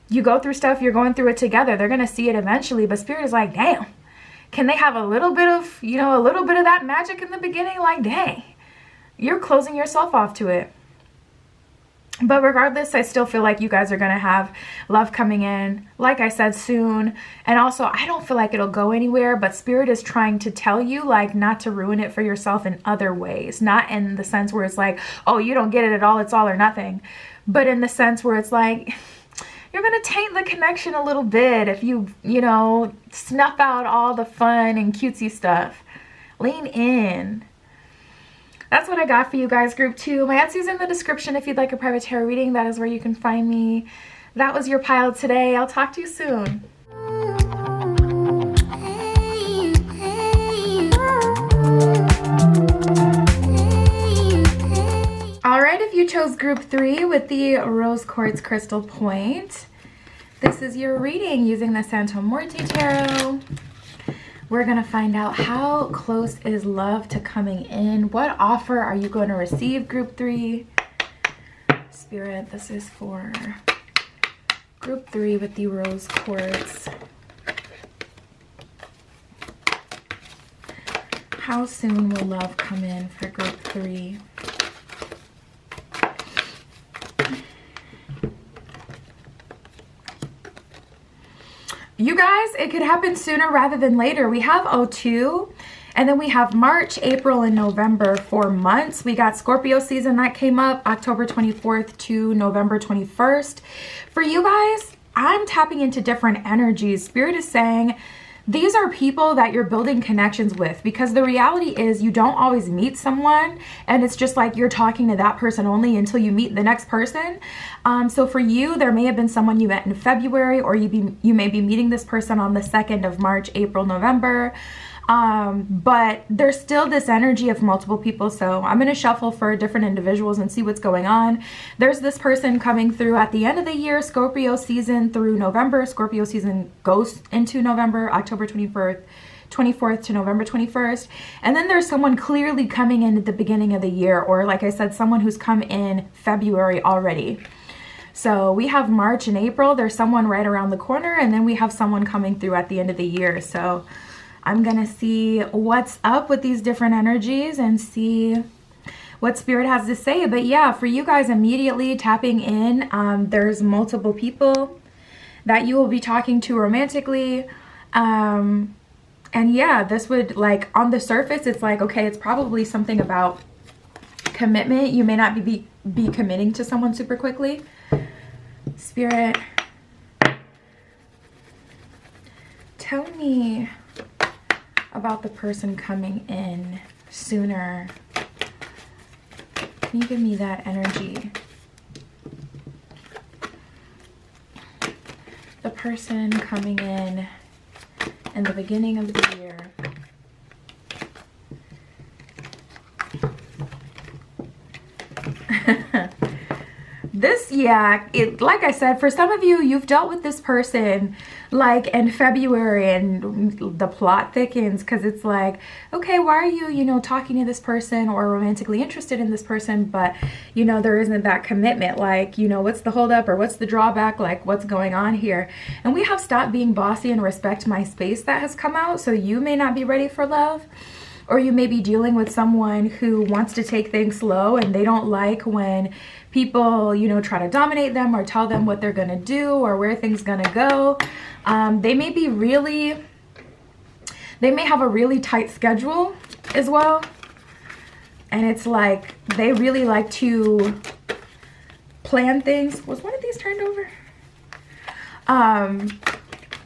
You go through stuff, you're going through it together. They're going to see it eventually, but Spirit is like, damn, can they have a little bit of, you know, a little bit of that magic in the beginning? Like, dang. You're closing yourself off to it. But regardless, I still feel like you guys are going to have love coming in, like I said, soon. And also, I don't feel like it'll go anywhere, but Spirit is trying to tell you, like, not to ruin it for yourself in other ways. Not in the sense where it's like, oh, you don't get it at all, it's all or nothing. But in the sense where it's like, you're going to taint the connection a little bit if you know, snuff out all the fun and cutesy stuff. Lean in. That's what I got for you guys, group 2. My Etsy's in the description if you'd like a private tarot reading. That is where you can find me. That was your pile today. I'll talk to you soon. Alright, if you chose group 3 with the Rose Quartz Crystal Point, this is your reading using the Santo Morte Tarot. We're going to find out how close is love to coming in. What offer are you going to receive, group 3? Spirit, this is for group 3 with the Rose Quartz. How soon will love come in for group 3? You guys, it could happen sooner rather than later. We have 02, and then we have March, April, and November, 4 months. We got Scorpio season that came up October 24th to November 21st. For you guys, I'm tapping into different energies. Spirit is saying these are people that you're building connections with, because the reality is you don't always meet someone and it's just like you're talking to that person only until you meet the next person. So for you, there may have been someone you met in February, or you may be meeting this person on the 2nd of March, April, November. But there's still this energy of multiple people. So I'm going to shuffle for different individuals and see what's going on. There's this person coming through at the end of the year, Scorpio season through November. Scorpio season goes into November, October 24th to November 21st. And then there's someone clearly coming in at the beginning of the year, or like I said, someone who's come in February already. So we have March and April. There's someone right around the corner, and then we have someone coming through at the end of the year. So I'm going to see what's up with these different energies and see what Spirit has to say. But yeah, for you guys immediately tapping in, there's multiple people that you will be talking to romantically. And yeah, this would, like, on the surface, it's like, okay, it's probably something about commitment. You may not be committing to someone super quickly. Spirit, tell me about the person coming in sooner. Can you give me that energy? The person coming in the beginning of the year. This, yeah, like I said, for some of you, you've dealt with this person like in February, and the plot thickens because it's like, okay, why are you, you know, talking to this person or romantically interested in this person, but, you know, there isn't that commitment. Like, you know, what's the holdup or what's the drawback? Like, what's going on here? And we have Stop Being Bossy and Respect My Space that has come out. So you may not be ready for love. Or you may be dealing with someone who wants to take things slow and they don't like when people, you know, try to dominate them or tell them what they're going to do or where things going to go. They may have a really tight schedule as well. And it's like they really like to plan things. Was one of these turned over?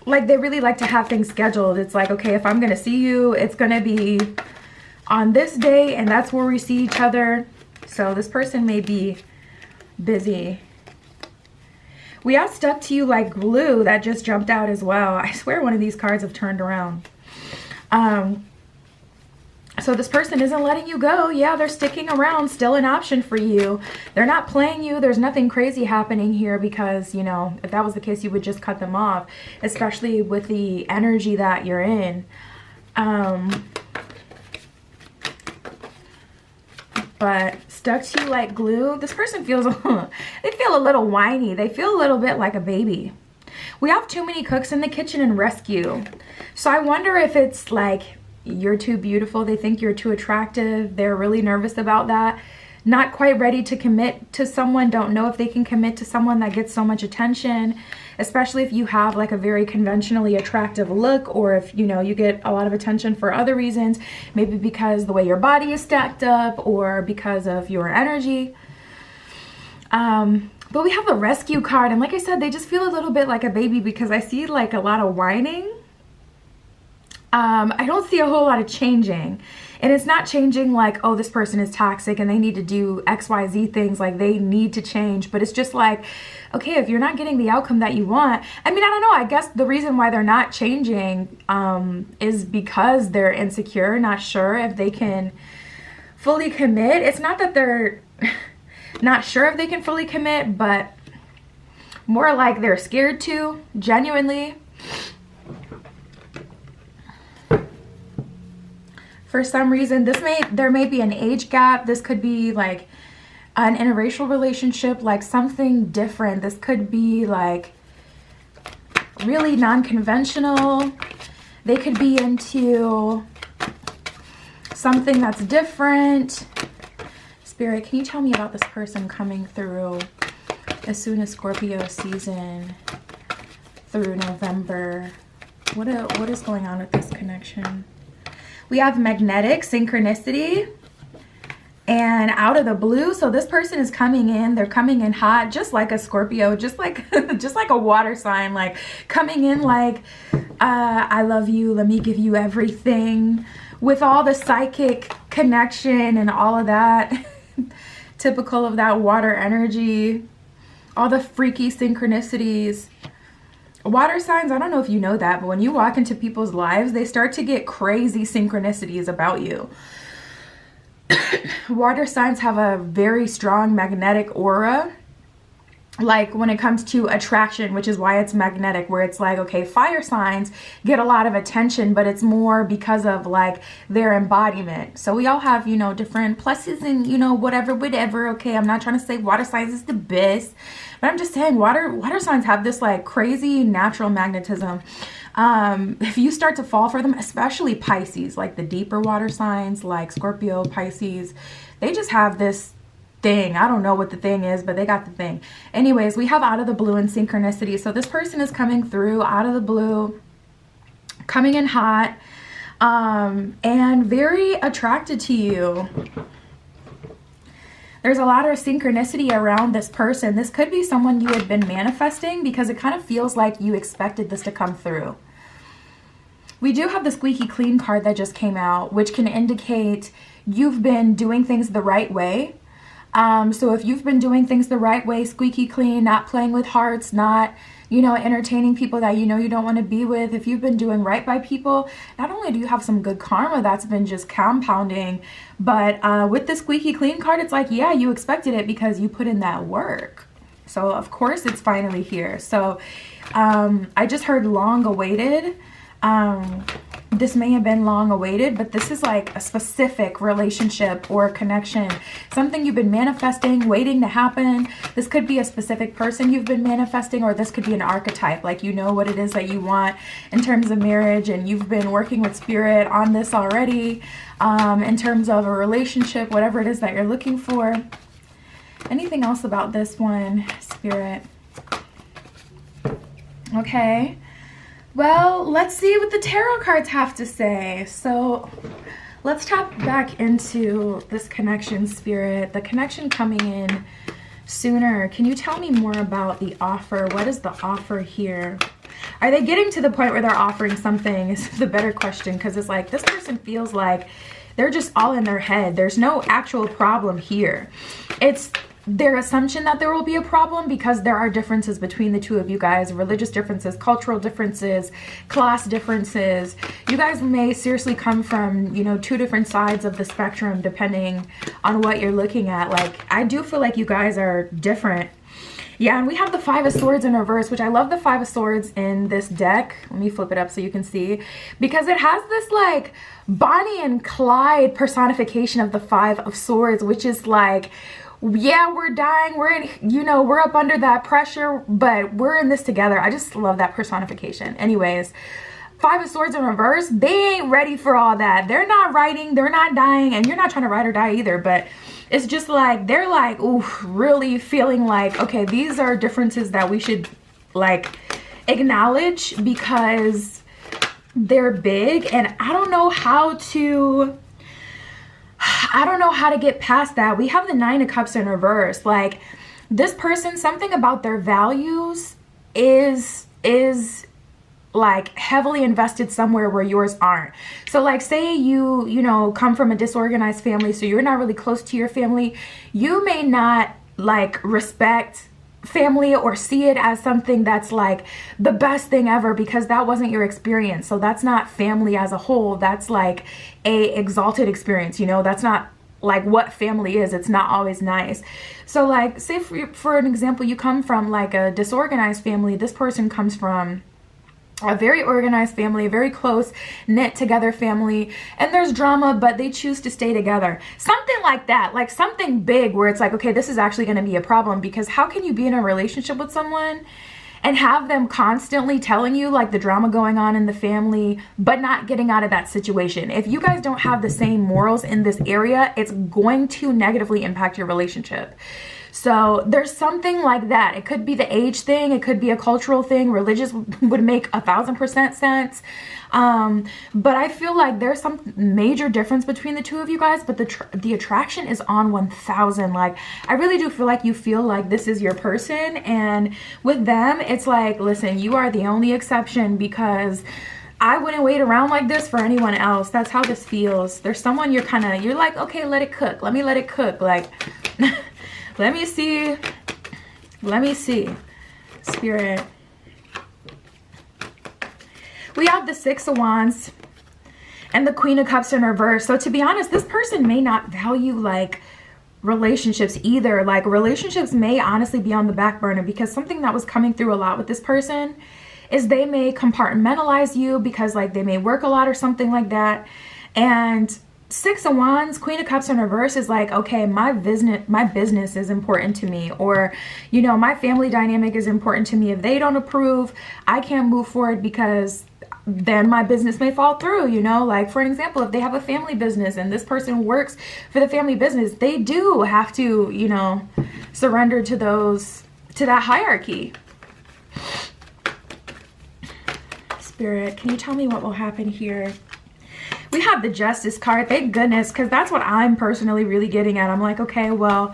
Like they really like to have things scheduled. It's like, okay, if I'm going to see you, it's going to be on this day and that's where we see each other. So this person may be busy. We have Stuck to You Like Glue that just jumped out as well. I swear one of these cards have turned around. So this person isn't letting you go. Yeah, they're sticking around, still an option for you. They're not playing you. There's nothing crazy happening here because, you know, if that was the case, you would just cut them off, especially with the energy that you're in. But Stuck to You Like Glue, this person feels, they feel a little whiny. They feel a little bit like a baby. We have Too Many Cooks in the Kitchen and Rescue. So I wonder if it's like, you're too beautiful, they think you're too attractive, they're really nervous about that, not quite ready to commit to someone, don't know if they can commit to someone that gets so much attention, especially if you have like a very conventionally attractive look, or if, you know, you get a lot of attention for other reasons, maybe because the way your body is stacked up or because of your energy. But we have the Rescue card, and like I said, they just feel a little bit like a baby because I see like a lot of whining. I don't see a whole lot of changing, and it's not changing like, oh, this person is toxic and they need to do XYZ things, like they need to change, but it's just like, okay, if you're not getting the outcome that you want, I mean, I don't know, I guess the reason why they're not changing is because they're insecure, not sure if they can fully commit. It's not that they're not sure if they can fully commit, but more like they're scared to, genuinely. For some reason, there may be an age gap. This could be like an interracial relationship, like something different. This could be like really non-conventional. They could be into something that's different. Spirit, can you tell me about this person coming through as soon as Scorpio season through November? What is going on with this connection? We have magnetic synchronicity and out of the blue. So this person is coming in, they're coming in hot, just like a Scorpio, just like a water sign, like coming in like, I love you, let me give you everything, with all the psychic connection and all of that, typical of that water energy, all the freaky synchronicities. Water signs, I don't know if you know that, but when you walk into people's lives, they start to get crazy synchronicities about you. Water signs have a very strong magnetic aura, like when it comes to attraction, which is why it's magnetic, where it's like, okay, fire signs get a lot of attention, but it's more because of like their embodiment. So we all have, you know, different pluses and, you know, whatever, okay, I'm not trying to say water signs is the best, but I'm just saying water signs have this like crazy natural magnetism. If you start to fall for them, especially Pisces, like the deeper water signs like Scorpio, Pisces, they just have this thing. I don't know what the thing is, but they got the thing. Anyways, we have out of the blue and synchronicity. So this person is coming through out of the blue, coming in hot, and very attracted to you. There's a lot of synchronicity around this person. This could be someone you had been manifesting because it kind of feels like you expected this to come through. We do have the squeaky clean card that just came out, which can indicate you've been doing things the right way. So if you've been doing things the right way, squeaky clean, not playing with hearts, not, you know, entertaining people that you know you don't want to be with, if you've been doing right by people, not only do you have some good karma that's been just compounding, but with the squeaky clean card, it's like, yeah, you expected it because you put in that work. So of course it's finally here. So I just heard long awaited. This may have been long awaited, but this is like a specific relationship or connection, something you've been manifesting, waiting to happen. This could be a specific person you've been manifesting, or this could be an archetype, like you know what it is that you want in terms of marriage, and you've been working with spirit on this already, in terms of a relationship, whatever it is that you're looking for. Anything else about this one, spirit? Okay. Well, let's see what the tarot cards have to say. So let's tap back into this connection, spirit. The connection coming in sooner. Can you tell me more about the offer? What is the offer here? Are they getting to the point where they're offering something? Is the better question, because it's like this person feels like they're just all in their head. There's no actual problem here. It's their assumption that there will be a problem because there are differences between the two of you guys, religious differences, cultural differences, class differences. You guys may seriously come from, you know, two different sides of the spectrum depending on what you're looking at. Like, I do feel like you guys are different. Yeah, and we have the Five of Swords in reverse, which I love the Five of Swords in this deck. Let me flip it up so you can see, because it has this like Bonnie and Clyde personification of the Five of Swords, which is like, yeah, we're dying, we're in, you know, we're up under that pressure, but we're in this together. I just love that personification. Anyways, Five of Swords in reverse, they ain't ready for all that. They're not writing, they're not dying, and you're not trying to ride or die either, but it's just like, they're like, ooh, really feeling like, okay, these are differences that we should like acknowledge because they're big, and I don't know how to get past that. We have the Nine of Cups in reverse. Like, this person, something about their values is like heavily invested somewhere where yours aren't. So like, say you know, come from a disorganized family, so you're not really close to your family. You may not like respect family or see it as something that's like the best thing ever because that wasn't your experience. So that's not family as a whole. That's like a exalted experience, you know. That's not like what family is. It's not always nice. So like, say for an example, you come from like a disorganized family. This person comes from a very organized family, a very close knit together family, and there's drama, but they choose to stay together. Something like that, like something big where it's like, okay, this is actually going to be a problem, because how can you be in a relationship with someone and have them constantly telling you like the drama going on in the family, but not getting out of that situation? If you guys don't have the same morals in this area, it's going to negatively impact your relationship. So there's something like that. It could be the age thing. It could be a cultural thing. Religious would make 1000% sense. But I feel like there's some major difference between the two of you guys, but the attraction is on 1000. Like, I really do feel like you feel like this is your person. And with them, it's like, listen, you are the only exception, because I wouldn't wait around like this for anyone else. That's how this feels. There's someone you're like, okay, let it cook. Let me let it cook. Like, let me see. Spirit. We have the Six of Wands and the Queen of Cups in reverse. So to be honest, this person may not value like relationships either. Like, relationships may honestly be on the back burner, because something that was coming through a lot with this person is they may compartmentalize you because like they may work a lot or something like that. And Six of Wands, Queen of Cups in reverse is like, okay, my business is important to me, or, you know, my family dynamic is important to me. If they don't approve, I can't move forward, because then my business may fall through, you know. Like, for an example, if they have a family business and this person works for the family business, they do have to, you know, surrender to that hierarchy. Spirit, can you tell me what will happen here? We have the Justice card. Thank goodness, because that's what I'm personally really getting at. I'm like, okay, well,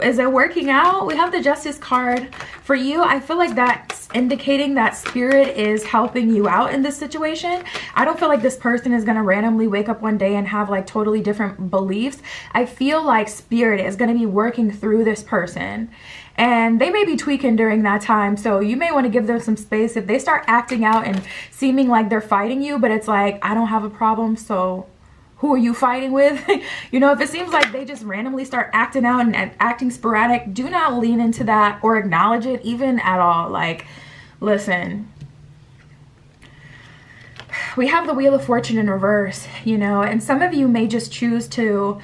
is it working out? We have the Justice card. For you, I feel like that's indicating that spirit is helping you out in this situation. I don't feel like this person is going to randomly wake up one day and have like totally different beliefs. I feel like spirit is going to be working through this person, and they may be tweaking during that time. So you may want to give them some space if they start acting out and seeming like they're fighting you, but it's like, I don't have a problem, so who are you fighting with? You know, if it seems like they just randomly start acting out and acting sporadic, do not lean into that or acknowledge it even at all. Like, listen, we have the Wheel of Fortune in reverse, you know, and some of you may just choose to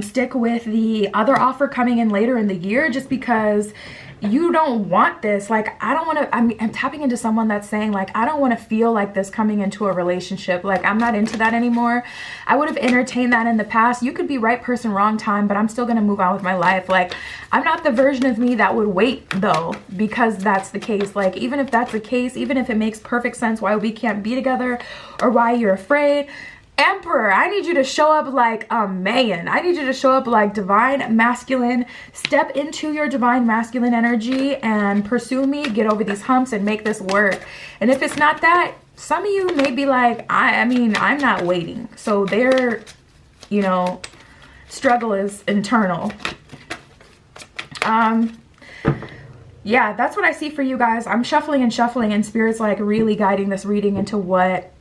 stick with the other offer coming in later in the year just because you don't want this. Like, I don't want to, I'm tapping into someone that's saying like, I don't want to feel like this coming into a relationship. Like, I'm not into that anymore. I would have entertained that in the past. You could be right person, wrong time, but I'm still going to move on with my life. Like, I'm not the version of me that would wait though, because that's the case. Like, even if that's the case, even if it makes perfect sense why we can't be together or why you're afraid, Emperor, I need you to show up like a man. I need you to show up like divine masculine. Step into your divine masculine energy and pursue me. Get over these humps and make this work. And if it's not that, some of you may be like, I mean, I'm not waiting. So their, you know, struggle is internal. Yeah, that's what I see for you guys. I'm shuffling and Spirit's like really guiding this reading into what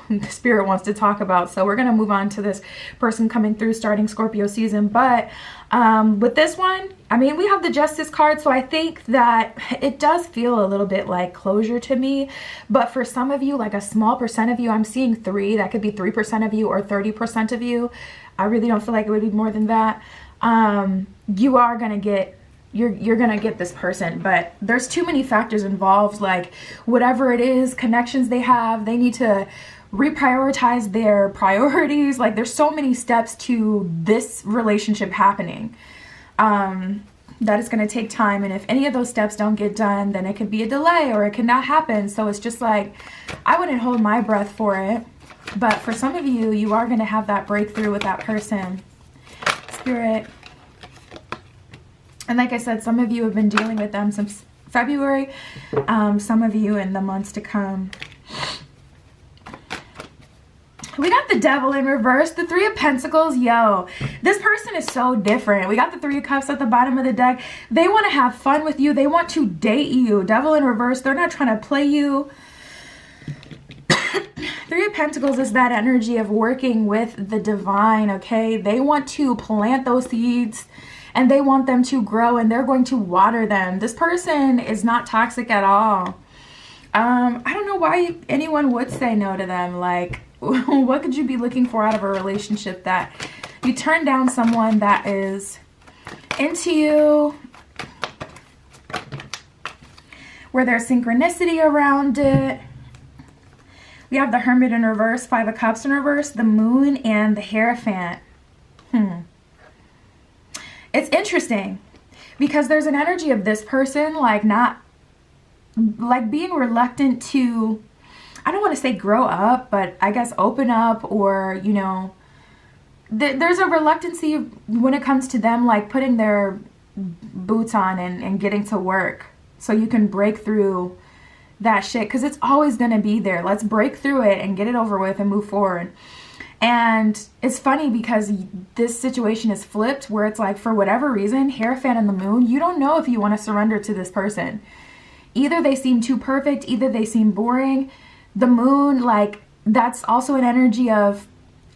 the Spirit wants to talk about. So we're going to move on to this person coming through starting Scorpio season. But with this one, I mean, we have the Justice card. So I think that it does feel a little bit like closure to me. But for some of you, like a small percent of you, I'm seeing 3. That could be 3% of you or 30% of you. I really don't feel like it would be more than that. You are going to get you're gonna get this person, but there's too many factors involved. Like, whatever it is, connections they have, they need to reprioritize their priorities. Like, there's so many steps to this relationship happening that it's gonna take time, and if any of those steps don't get done, then it could be a delay or it could not happen. So it's just like, I wouldn't hold my breath for it. But for some of you, you are gonna have that breakthrough with that person. Spirit. And like I said, some of you have been dealing with them since February. Some of you in the months to come. We got the Devil in reverse. The 3 of Pentacles. Yo, this person is so different. We got the 3 of Cups at the bottom of the deck. They want to have fun with you. They want to date you. Devil in reverse. They're not trying to play you. 3 of Pentacles is that energy of working with the divine, okay? They want to plant those seeds and they want them to grow, and they're going to water them. This person is not toxic at all. I don't know why anyone would say no to them. Like, what could you be looking for out of a relationship that you turn down someone that is into you, where there's synchronicity around it? We have the Hermit in reverse, 5 of Cups in reverse, the Moon, and the Hierophant. It's interesting because there's an energy of this person like not like being reluctant to, I don't want to say grow up, but I guess open up, or, you know, there's a reluctancy when it comes to them like putting their boots on and getting to work so you can break through that shit, because it's always going to be there. Let's break through it and get it over with and move forward. And it's funny because this situation is flipped where it's like, for whatever reason, Hierophant and the Moon, you don't know if you want to surrender to this person. Either they seem too perfect, either they seem boring. The Moon, like, that's also an energy of,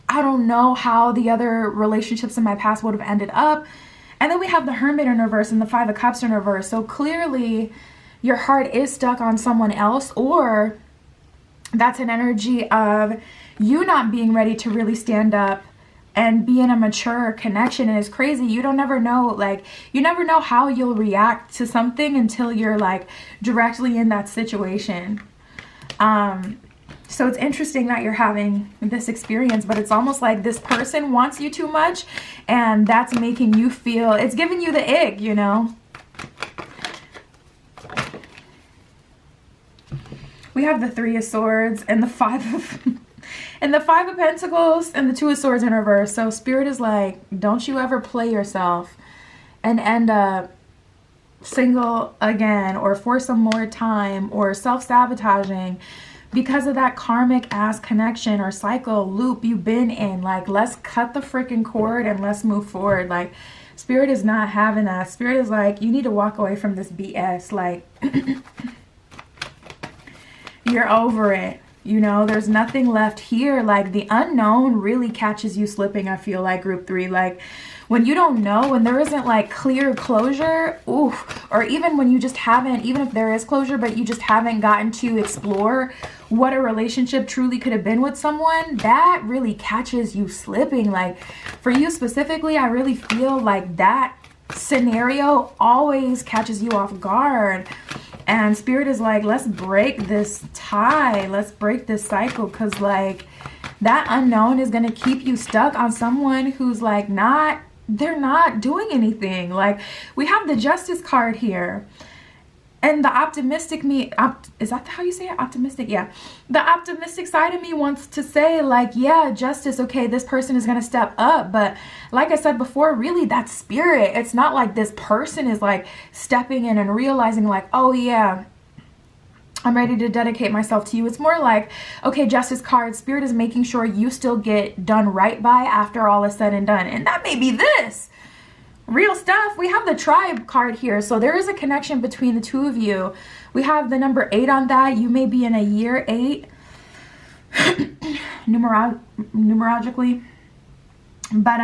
I don't know how the other relationships in my past would have ended up. And then we have the Hermit in reverse and the 5 of Cups in reverse. So clearly your heart is stuck on someone else, or that's an energy of you not being ready to really stand up and be in a mature connection. And it's crazy. You don't never know, like, you never know how you'll react to something until you're like directly in that situation. So it's interesting that you're having this experience, but it's almost like this person wants you too much, and that's making you feel, it's giving you the ick, you know? We have the 3 of Swords and the 5 of and the 5 of Pentacles and the 2 of Swords in reverse. So Spirit is like, don't you ever play yourself and end up single again, or for some more time, or self-sabotaging because of that karmic ass connection or cycle loop you've been in. Like, let's cut the freaking cord and let's move forward. Like, Spirit is not having that. Spirit is like, you need to walk away from this BS. Like, you're over it. You know, there's nothing left here. Like, the unknown really catches you slipping, I feel like, group 3. Like, when you don't know, when there isn't like clear closure, oof, or even when you just haven't, even if there is closure, but you just haven't gotten to explore what a relationship truly could have been with someone, that really catches you slipping. Like, for you specifically, I really feel like that scenario always catches you off guard. And Spirit is like, let's break this tie. Let's break this cycle. Because, like, that unknown is going to keep you stuck on someone who's, like, they're not doing anything. Like, we have the Justice card here. And the optimistic me, is that how you say it? Optimistic? Yeah. The optimistic side of me wants to say, like, yeah, justice, okay, this person is going to step up. But like I said before, really, that's Spirit. It's not like this person is like stepping in and realizing like, oh yeah, I'm ready to dedicate myself to you. It's more like, okay, Justice card, Spirit is making sure you still get done right by after all is said and done. And that may be this. Real stuff. We have the Tribe card here. So there is a connection between the two of you. We have the number 8 on that. You may be in a year 8 numerologically. But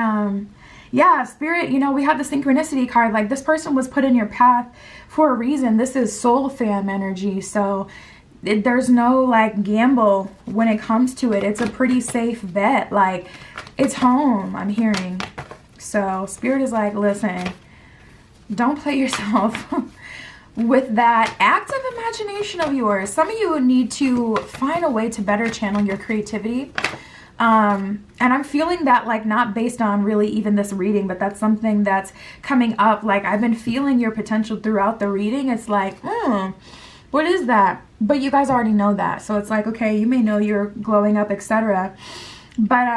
yeah, Spirit, you know, we have the Synchronicity card. Like, this person was put in your path for a reason. This is soul fam energy. So there's no like gamble when it comes to it. It's a pretty safe bet. Like, it's home, I'm hearing. So Spirit is like, listen, don't play yourself with that active imagination of yours. Some of you need to find a way to better channel your creativity. And I'm feeling that, like, not based on really even this reading, but that's something that's coming up. Like, I've been feeling your potential throughout the reading. It's like, what is that? But you guys already know that. So it's like, okay, you may know you're glowing up, etc. But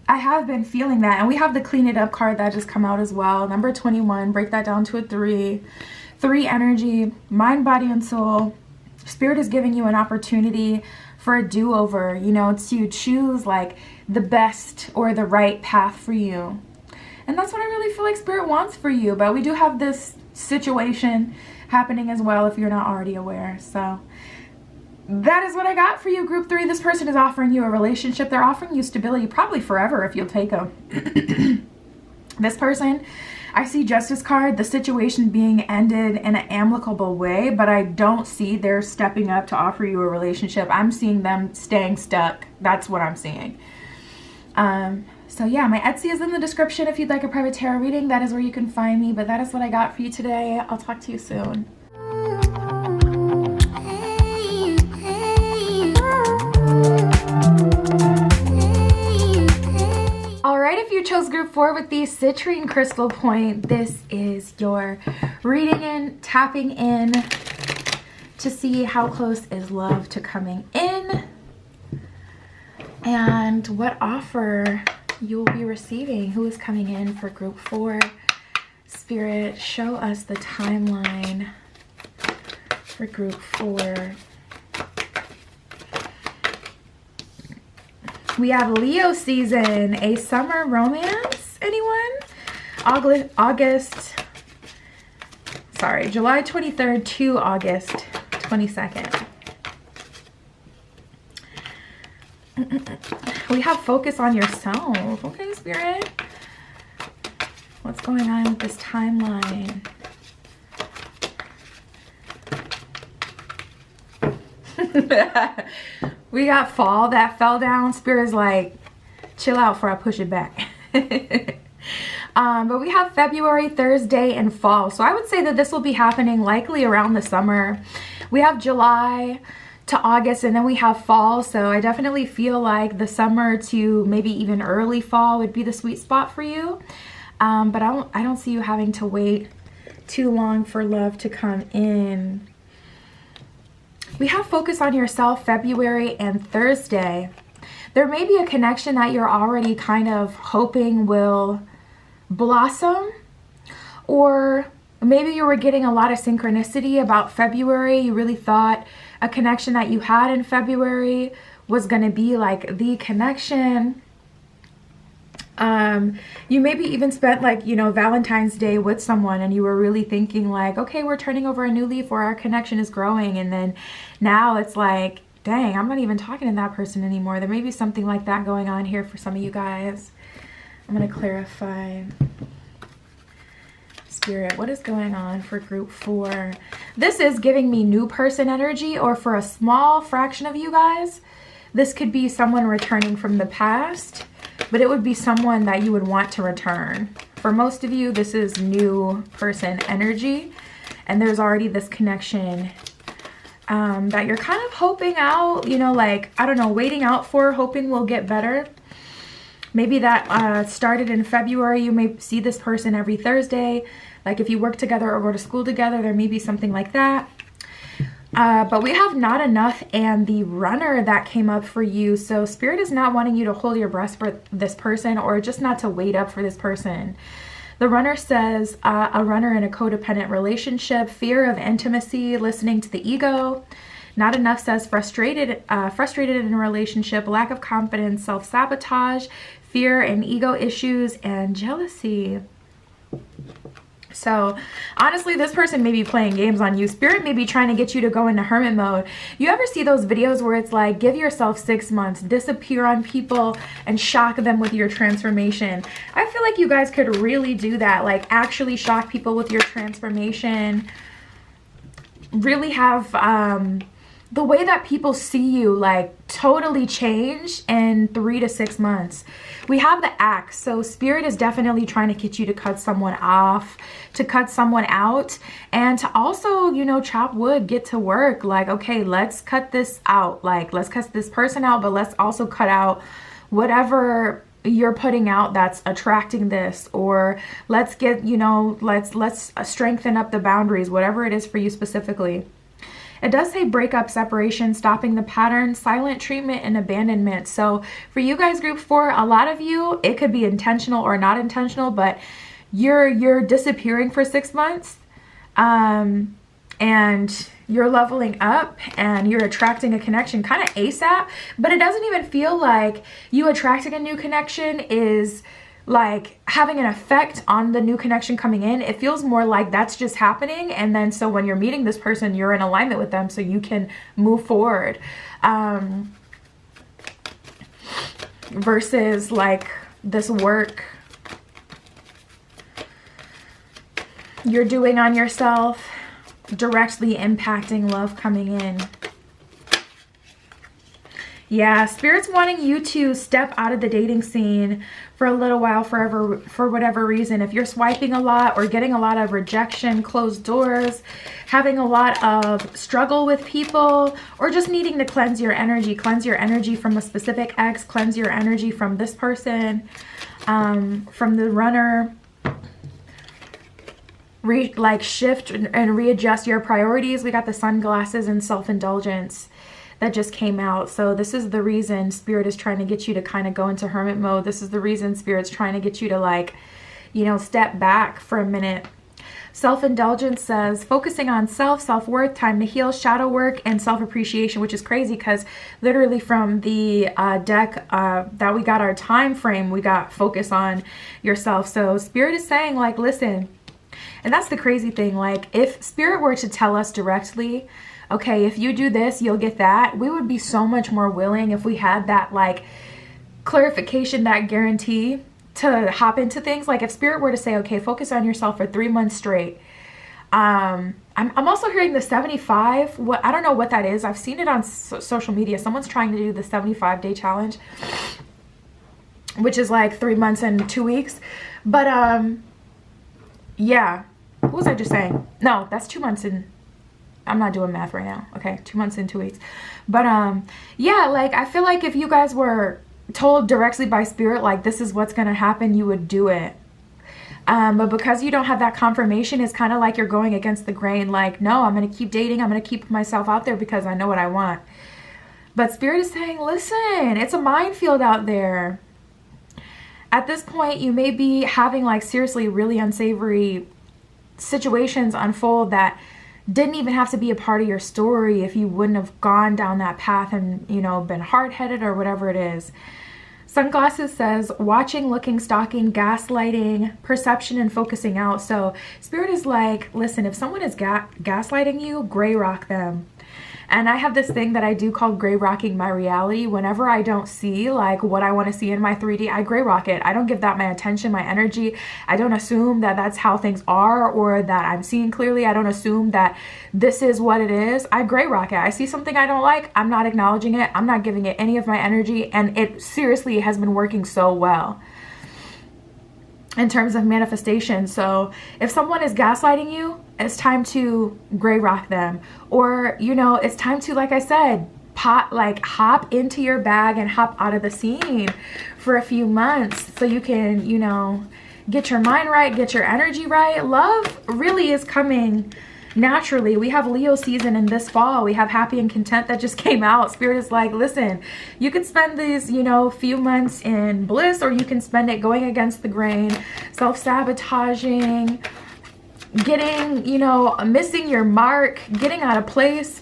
I have been feeling that. And we have the Clean It Up card that just come out as well. Number 21, break that down to a 3. 3 energy, mind, body, and soul. Spirit is giving you an opportunity for a do-over, you know, to choose like the best or the right path for you. And that's what I really feel like Spirit wants for you. But we do have this situation happening as well, if you're not already aware. So that is what I got for you, group 3. This person is offering you a relationship. They're offering you stability, probably forever if you'll take them. This person, I see Justice card, the situation being ended in an amicable way, but I don't see they're stepping up to offer you a relationship. I'm seeing them staying stuck. That's what I'm seeing. So yeah, my Etsy is in the description if you'd like a private tarot reading. That is where you can find me. But that is what I got for you today. I'll talk to you soon. Alright, if you chose group 4 with the citrine crystal point, this is your reading in, tapping in to see how close is love to coming in and what offer you will be receiving. Who is coming in for group 4? Spirit, show us the timeline for group 4. We have Leo season, a summer romance, anyone? July 23rd to August 22nd. We have focus on yourself. Okay, Spirit. What's going on with this timeline? We got fall that fell down. Spirit's like, chill out before I push it back. But we have February, Thursday, and fall. So I would say that this will be happening likely around the summer. We have July to August, and then we have fall. So I definitely feel like the summer to maybe even early fall would be the sweet spot for you. But I don't see you having to wait too long for love to come in. We have focus on yourself, February and Thursday. There may be a connection that you're already kind of hoping will blossom, or Maybe you were getting a lot of synchronicity about February. You really thought a connection that you had in February was going to be like the connection. You maybe even spent like, you know, Valentine's Day with someone and you were really thinking like, okay, we're turning over a new leaf where our connection is growing. And then now it's like, dang, I'm not even talking to that person anymore. There may be something like that going on here for some of you guys. I'm going to clarify. Spirit, what is going on for group 4? This is giving me new person energy, or for a small fraction of you guys, this could be someone returning from the past, but it would be someone that you would want to return. For most of you, this is new person energy, and there's already this connection that you're kind of hoping out, you know, like, I don't know, waiting out for, hoping will get better. Maybe that started in February. You may see this person every Thursday. Like if you work together or go to school together, there may be something like that. But we have not enough and the runner that came up for you. So Spirit is not wanting you to hold your breath for this person, or just not to wait up for this person. The runner says a runner in a codependent relationship, fear of intimacy, listening to the ego. Not enough says frustrated in a relationship, lack of confidence, self-sabotage, fear and ego issues, and jealousy. So honestly, this person may be playing games on you. Spirit may be trying to get you to go into hermit mode. You ever see those videos where it's like, give yourself 6 months, disappear on people and shock them with your transformation? I feel like you guys could really do that. Like actually shock people with your transformation. Really have the way that people see you like totally change in 3 to 6 months. We have the axe, so Spirit is definitely trying to get you to cut someone off, to cut someone out, and to also, you know, chop wood, get to work. Like, okay, let's cut this out. Like, let's cut this person out, but let's also cut out whatever you're putting out that's attracting this, or let's get, you know, let's strengthen up the boundaries, whatever it is for you specifically. It does say breakup, separation, stopping the pattern, silent treatment, and abandonment. So for you guys, group 4, a lot of you, it could be intentional or not intentional, but you're disappearing for 6 months, and you're leveling up and you're attracting a connection kind of ASAP, but it doesn't even feel like you attracting a new connection is like having an effect on the new connection coming in. It feels more like that's just happening, and then so when you're meeting this person, you're in alignment with them so you can move forward, versus like this work you're doing on yourself directly impacting love coming in. Yeah, Spirit's wanting you to step out of the dating scene for a little while, forever, for whatever reason. If you're swiping a lot or getting a lot of rejection, closed doors, having a lot of struggle with people, or just needing to cleanse your energy from a specific ex, cleanse your energy from this person, from the runner, like shift and readjust your priorities. We got the sunglasses and self-indulgence that just came out. So this is the reason Spirit is trying to get you to kind of go into hermit mode. This is the reason Spirit's trying to get you to, like, you know, step back for a minute. Self-indulgence says focusing on self-worth, time to heal, shadow work, and self-appreciation, which is crazy because literally from the deck that we got our time frame, we got focus on yourself. So Spirit is saying, like, listen, and that's the crazy thing. Like, if Spirit were to tell us directly, okay, if you do this, you'll get that, we would be so much more willing if we had that, like, clarification, that guarantee to hop into things. Like, if Spirit were to say, okay, focus on yourself for 3 months straight. I'm also hearing the 75. I don't know what that is. I've seen it on social media. Someone's trying to do the 75-day challenge, which is like 3 months and 2 weeks. But yeah, what was I just saying? No, that's 2 months and I'm not doing math right now. Okay, 2 months and 2 weeks. But yeah, like, I feel like if you guys were told directly by Spirit, like, this is what's gonna happen, you would do it. But because you don't have that confirmation, it's kind of like you're going against the grain. Like, no, I'm gonna keep dating. I'm gonna keep myself out there because I know what I want. But Spirit is saying, listen, it's a minefield out there. At this point, you may be having, like, seriously really unsavory situations unfold that didn't even have to be a part of your story if you wouldn't have gone down that path and, you know, been hard-headed or whatever it is. Sunglasses says watching, looking, stalking, gaslighting, perception, and focusing out. So Spirit is like, listen, if someone is gaslighting you, gray rock them. And I have this thing that I do called gray rocking my reality. Whenever I don't see like what I want to see in my 3D, I gray rock it. I don't give that my attention, my energy. I don't assume that that's how things are or that I'm seeing clearly. I don't assume that this is what it is. I gray rock it. I see something I don't like. I'm not acknowledging it. I'm not giving it any of my energy. And it seriously has been working so well in terms of manifestation. So if someone is gaslighting you, it's time to gray rock them. Or, you know, it's time to, like I said, hop into your bag and hop out of the scene for a few months so you can, you know, get your mind right, get your energy right. Love really is coming naturally. We have Leo season in this fall. We have Happy and Content that just came out. Spirit is like, listen, you can spend these, you know, few months in bliss, or you can spend it going against the grain, self-sabotaging, getting, you know, missing your mark, getting out of place.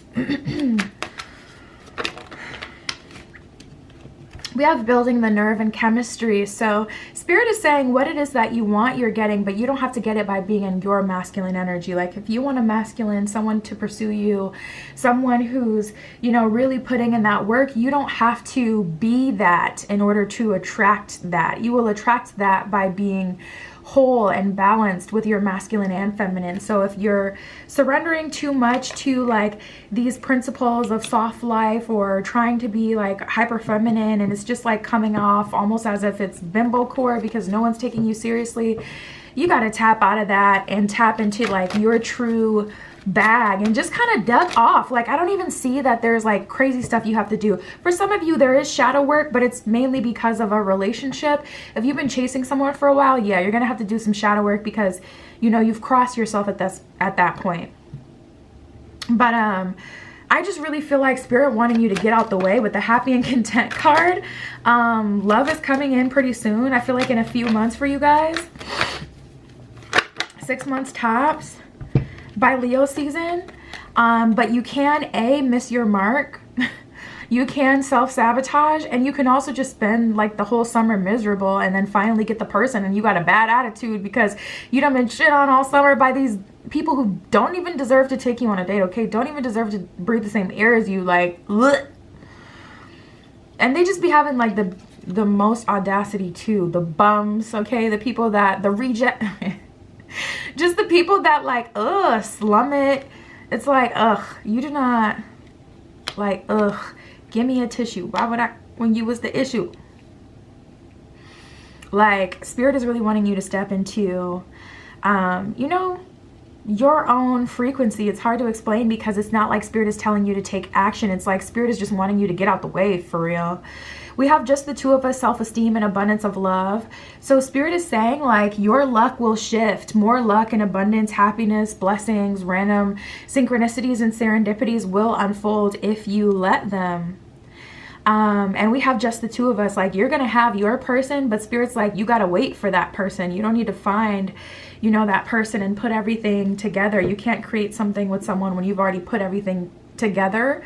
We have building the nerve and chemistry. So Spirit is saying what it is that you want, you're getting, but you don't have to get it by being in your masculine energy. Like if you want a masculine, someone to pursue you, someone who's, you know, really putting in that work, you don't have to be that in order to attract that. You will attract that by being whole and balanced with your masculine and feminine. So if you're surrendering too much to like these principles of soft life, or trying to be like hyper feminine, and it's just like coming off almost as if it's bimbo core because no one's taking you seriously, you got to tap out of that and tap into like your true bag and just kind of duck off. Like I don't even see that there's like crazy stuff you have to do. For some of you there is shadow work, but it's mainly because of a relationship. If you've been chasing someone for a while, yeah, you're gonna have to do some shadow work because, you know, you've crossed yourself at that point. But I just really feel like Spirit wanting you to get out the way with the Happy and Content card. Love is coming in pretty soon. I feel like in a few months for you guys, 6 months tops by Leo season. But you can miss your mark. You can self-sabotage, and you can also just spend like the whole summer miserable and then finally get the person and you got a bad attitude because you done been shit on all summer by these people who don't even deserve to take you on a date, okay? Don't even deserve to breathe the same air as you, like, ugh. And they just be having like the most audacity too. The bums, okay? The people that, the reject just the people that like, ugh, slum it. It's like, ugh, you do not, like, ugh, give me a tissue. Why would I, when you was the issue? Like, Spirit is really wanting you to step into, you know, your own frequency. It's hard to explain because it's not like Spirit is telling you to take action. It's like Spirit is just wanting you to get out the way, for real. We have just the two of us, self-esteem and abundance of love. So Spirit is saying like your luck will shift. More luck and abundance, happiness, blessings, random synchronicities and serendipities will unfold if you let them. And we have just the two of us. Like you're going to have your person, but Spirit's like, you got to wait for that person. You don't need to find, you know, that person and put everything together. You can't create something with someone when you've already put everything together.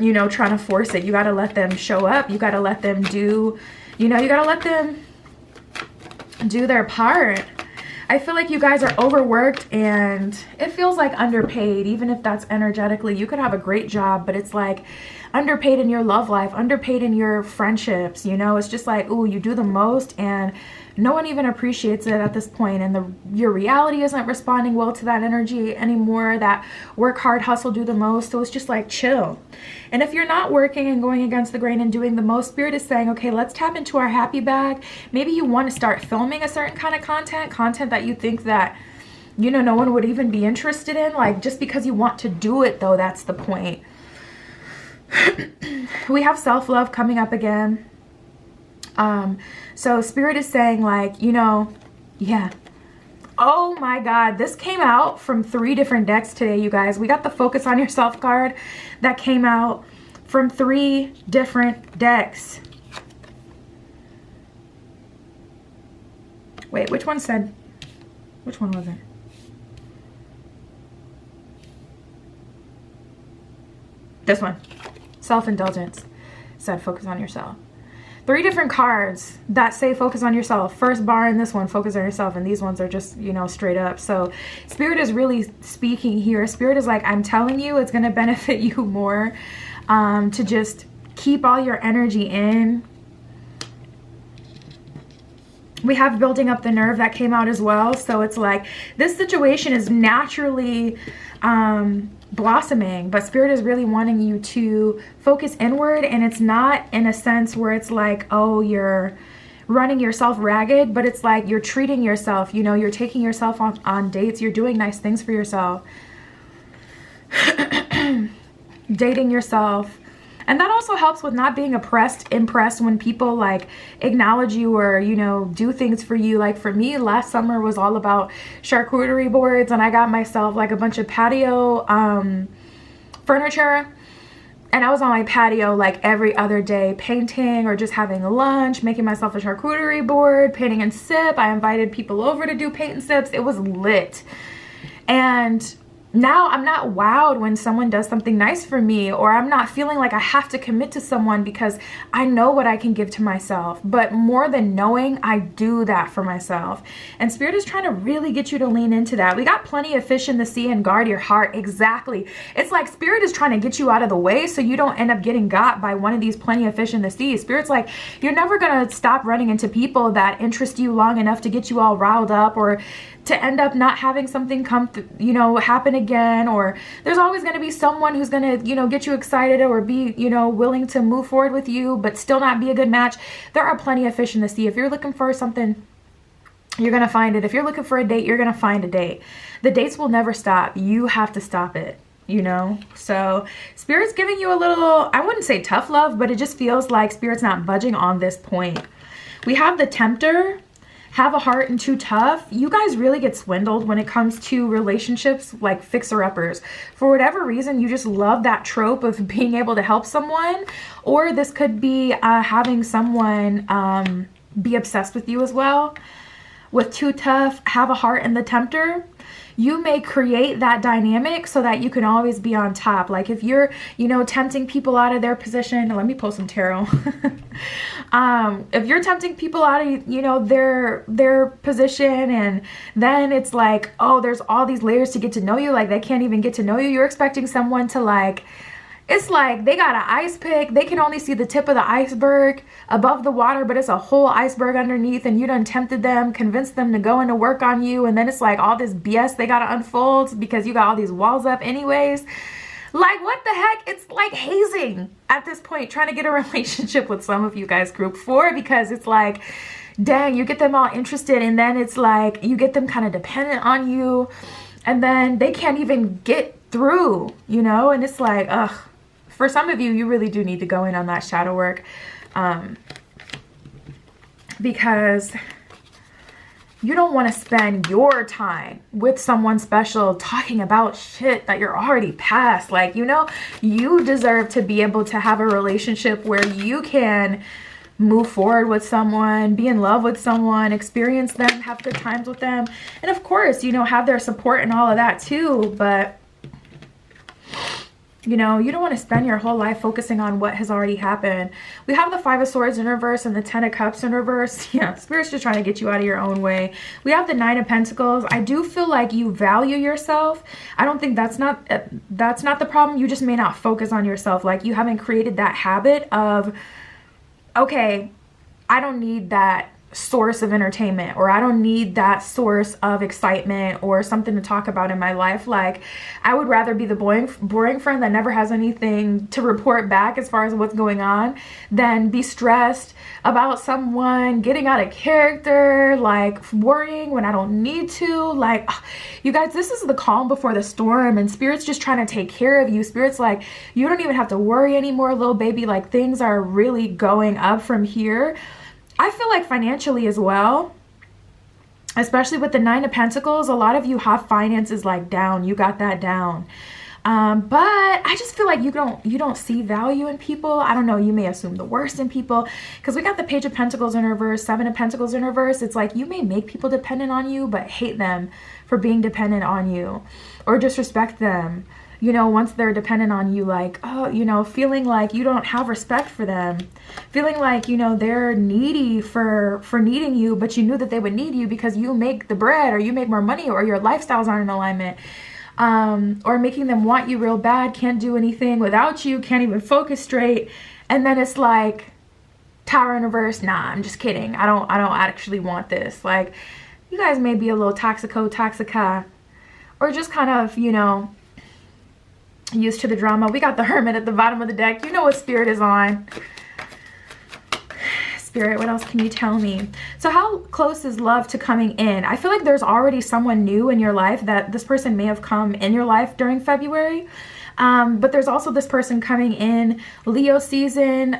You know, trying to force it. You got to let them show up. You got to let them do, you know, you got to let them do their part. I feel like you guys are overworked and it feels like underpaid, even if that's energetically. You could have a great job, but it's like underpaid in your love life, underpaid in your friendships. You know, it's just like, ooh, you do the most and no one even appreciates it at this point, and your reality isn't responding well to that energy anymore. That work hard, hustle, do the most. So it's just like chill. And if you're not working and going against the grain and doing the most, Spirit is saying, okay, let's tap into our happy bag. Maybe you want to start filming a certain kind of content that you think that, you know, no one would even be interested in. Like just because you want to do it though, that's the point. We have self-love coming up again. So Spirit is saying like, you know, yeah. Oh my God, this came out from 3 different decks today, you guys. We got the Focus on Yourself card that came out from 3 different decks. Wait, which one was it? This one, self-indulgence, said focus on yourself. 3 different cards that say focus on yourself. First bar in this one, focus on yourself, and these ones are just, you know, straight up. So Spirit is really speaking here. Spirit is like, I'm telling you, it's going to benefit you more to just keep all your energy in. We have building up the nerve that came out as well. So it's like this situation is naturally blossoming, but Spirit is really wanting you to focus inward, and it's not in a sense where it's like, oh, you're running yourself ragged, but it's like you're treating yourself, you know, you're taking yourself on dates, you're doing nice things for yourself, dating yourself. And that also helps with not being impressed when people like acknowledge you or, you know, do things for you. Like for me, last summer was all about charcuterie boards, and I got myself like a bunch of patio furniture. And I was on my patio like every other day, painting or just having lunch, making myself a charcuterie board, painting and sip. I invited people over to do paint and sips. It was lit. And now I'm not wowed when someone does something nice for me, or I'm not feeling like I have to commit to someone because I know what I can give to myself. But more than knowing, I do that for myself. And Spirit is trying to really get you to lean into that. We got plenty of fish in the sea and guard your heart. Exactly. It's like Spirit is trying to get you out of the way so you don't end up getting got by one of these plenty of fish in the sea. Spirit's like, you're never going to stop running into people that interest you long enough to get you all riled up, or to end up not having something happen again, or there's always going to be someone who's going to, you know, get you excited or be, you know, willing to move forward with you, but still not be a good match. There are plenty of fish in the sea. If you're looking for something, you're going to find it. If you're looking for a date, you're going to find a date. The dates will never stop. You have to stop it, you know? So Spirit's giving you a little, I wouldn't say tough love, but it just feels like Spirit's not budging on this point. We have the Tempter. Have a heart and too tough. You guys really get swindled when it comes to relationships, like fixer-uppers. For whatever reason, you just love that trope of being able to help someone, or this could be having someone be obsessed with you as well. With too tough, have a heart, and the Tempter, you may create that dynamic so that you can always be on top. Like if you're, you know, tempting people out of their position, let me pull some tarot. If you're tempting people out of, you know, their position, and then it's like, oh, there's all these layers to get to know you. Like they can't even get to know you. You're expecting someone to like, it's like they got an ice pick. They can only see the tip of the iceberg above the water, but it's a whole iceberg underneath, and you done tempted them, convinced them to go into work on you, and then it's like all this BS they got to unfold because you got all these walls up anyways. Like, what the heck? It's like hazing at this point, trying to get a relationship with some of you guys, group 4, because it's like, dang, you get them all interested, and then it's like you get them kind of dependent on you, and then they can't even get through, you know? And it's like, ugh. For some of you, you really do need to go in on that shadow work, because you don't want to spend your time with someone special talking about shit that you're already past. Like, you know, you deserve to be able to have a relationship where you can move forward with someone, be in love with someone, experience them, have good times with them. And of course, you know, have their support and all of that too. But you know, you don't want to spend your whole life focusing on what has already happened. We have the 5 of Swords in reverse and the 10 of Cups in reverse. Yeah, Spirit's just trying to get you out of your own way. We have the 9 of Pentacles. I do feel like you value yourself. I don't think that's not the problem. You just may not focus on yourself. Like you haven't created that habit of, okay, I don't need that source of entertainment, or I don't need that source of excitement or something to talk about in my life. Like I would rather be the boring friend that never has anything to report back as far as what's going on than be stressed about someone getting out of character, like worrying when I don't need to. Like, you guys, this is the calm before the storm, and Spirit's just trying to take care of you. Spirit's like, you don't even have to worry anymore, little baby. Like things are really going up from here. I feel like financially as well, especially with the 9 of Pentacles, a lot of you have finances like down. You got that down. But I just feel like you don't see value in people. I don't know. You may assume the worst in people because we got the Page of Pentacles in reverse, 7 of Pentacles in reverse. It's like you may make people dependent on you, but hate them for being dependent on you or disrespect them. you know, once they're dependent on you, like, oh, you know, feeling like you don't have respect for them, feeling like, you know, they're needy for needing you, but you knew that they would need you because you make the bread or you make more money or your lifestyles aren't in alignment. Or making them want you real bad, can't do anything without you, can't even focus straight. And then it's like, Tower in reverse, nah, I'm just kidding. I don't actually want this. Like, you guys may be a little toxica, or just kind of, you know, used to the drama. We got the Hermit at the bottom of the deck. You know what Spirit is on. Spirit, what else can you tell me? So how close is love to coming in? I feel like there's already someone new in your life, that this person may have come in your life during February. But there's also this person coming in Leo season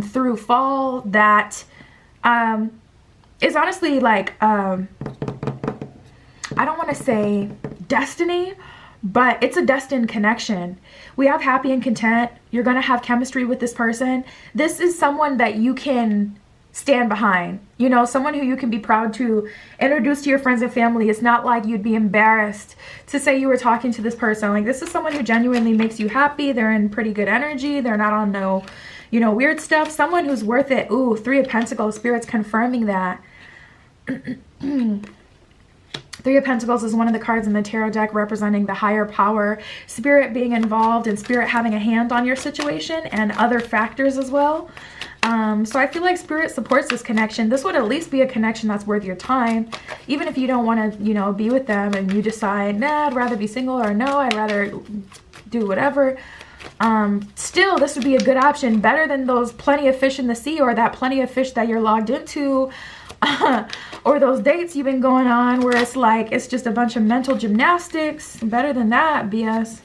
through fall that is honestly like, I don't want to say destiny, but it's a destined connection. We have happy and content. You're going to have chemistry with this person. This is someone that you can stand behind, you know, someone who you can be proud to introduce to your friends and family. It's not like you'd be embarrassed to say you were talking to this person. Like, this is someone who genuinely makes you happy. They're in pretty good energy. They're not on no, you know, weird stuff. Someone who's worth it. Ooh, Three of Pentacles. Spirit's confirming that. Three of Pentacles is one of the cards in the tarot deck representing the higher power, Spirit being involved, and Spirit having a hand on your situation and other factors as well. So I feel like Spirit supports this connection. This would at least be a connection that's worth your time, even if you don't want to, you know, be with them and you decide, nah, I'd rather be single, or no, I'd rather do whatever. Still, this would be a good option, better than those plenty of fish in the sea, or that plenty of fish that you're logged into, or those dates you've been going on where it's like, it's just a bunch of mental gymnastics. Better than that BS.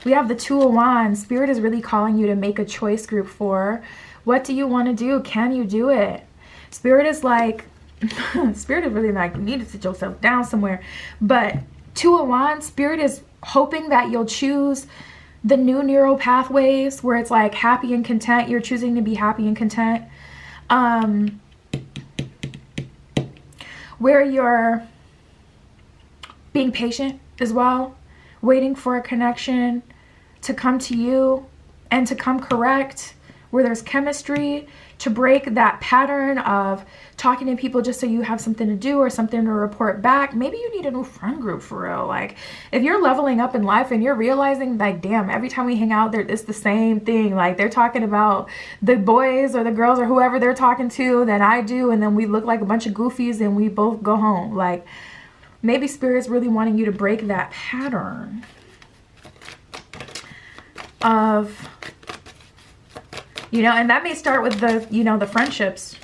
We have the Two of Wands. Spirit is really calling you to make a choice, group 4. What do you want to do? Can you do it? Spirit is like, Spirit is really like, you need to sit yourself down somewhere. But Two of Wands, Spirit is hoping that you'll choose the new neural pathways where it's like happy and content. You're choosing to be happy and content. Where you're being patient as well, waiting for a connection to come to you and to come correct, where there's chemistry, to break that pattern of talking to people just so you have something to do or something to report back. Maybe you need a new friend group for real. Like, if you're leveling up in life and you're realizing like, damn, every time we hang out, it's the same thing. Like, they're talking about the boys or the girls or whoever they're talking to than I do, and then we look like a bunch of goofies and we both go home. Like, maybe Spirit's really wanting you to break that pattern of, you know, and that may start with the, you know, the friendships.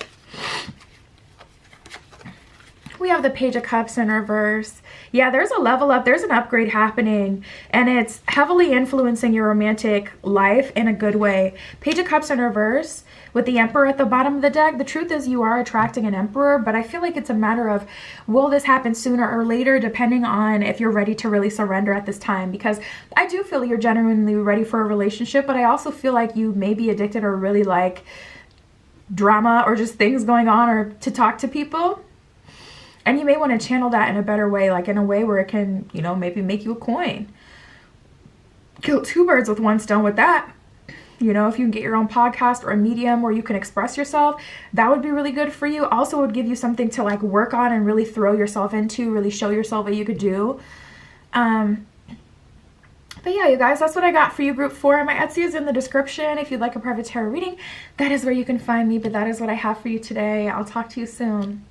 We have the Page of Cups in reverse. Yeah, there's a level up, there's an upgrade happening, and it's heavily influencing your romantic life in a good way. Page of Cups in reverse with the Emperor at the bottom of the deck. The truth is you are attracting an Emperor, but I feel like it's a matter of, will this happen sooner or later, depending on if you're ready to really surrender at this time. Because I do feel you're genuinely ready for a relationship, but I also feel like you may be addicted or really like drama or just things going on, or to talk to people. And you may want to channel that in a better way, like in a way where it can, you know, maybe make you a coin. Kill two birds with one stone with that. You know, if you can get your own podcast or a medium where you can express yourself, that would be really good for you. Also would give you something to like work on and really throw yourself into, really show yourself what you could do. But yeah, you guys, that's what I got for you, group 4. My Etsy is in the description. If you'd like a private tarot reading, that is where you can find me. But that is what I have for you today. I'll talk to you soon.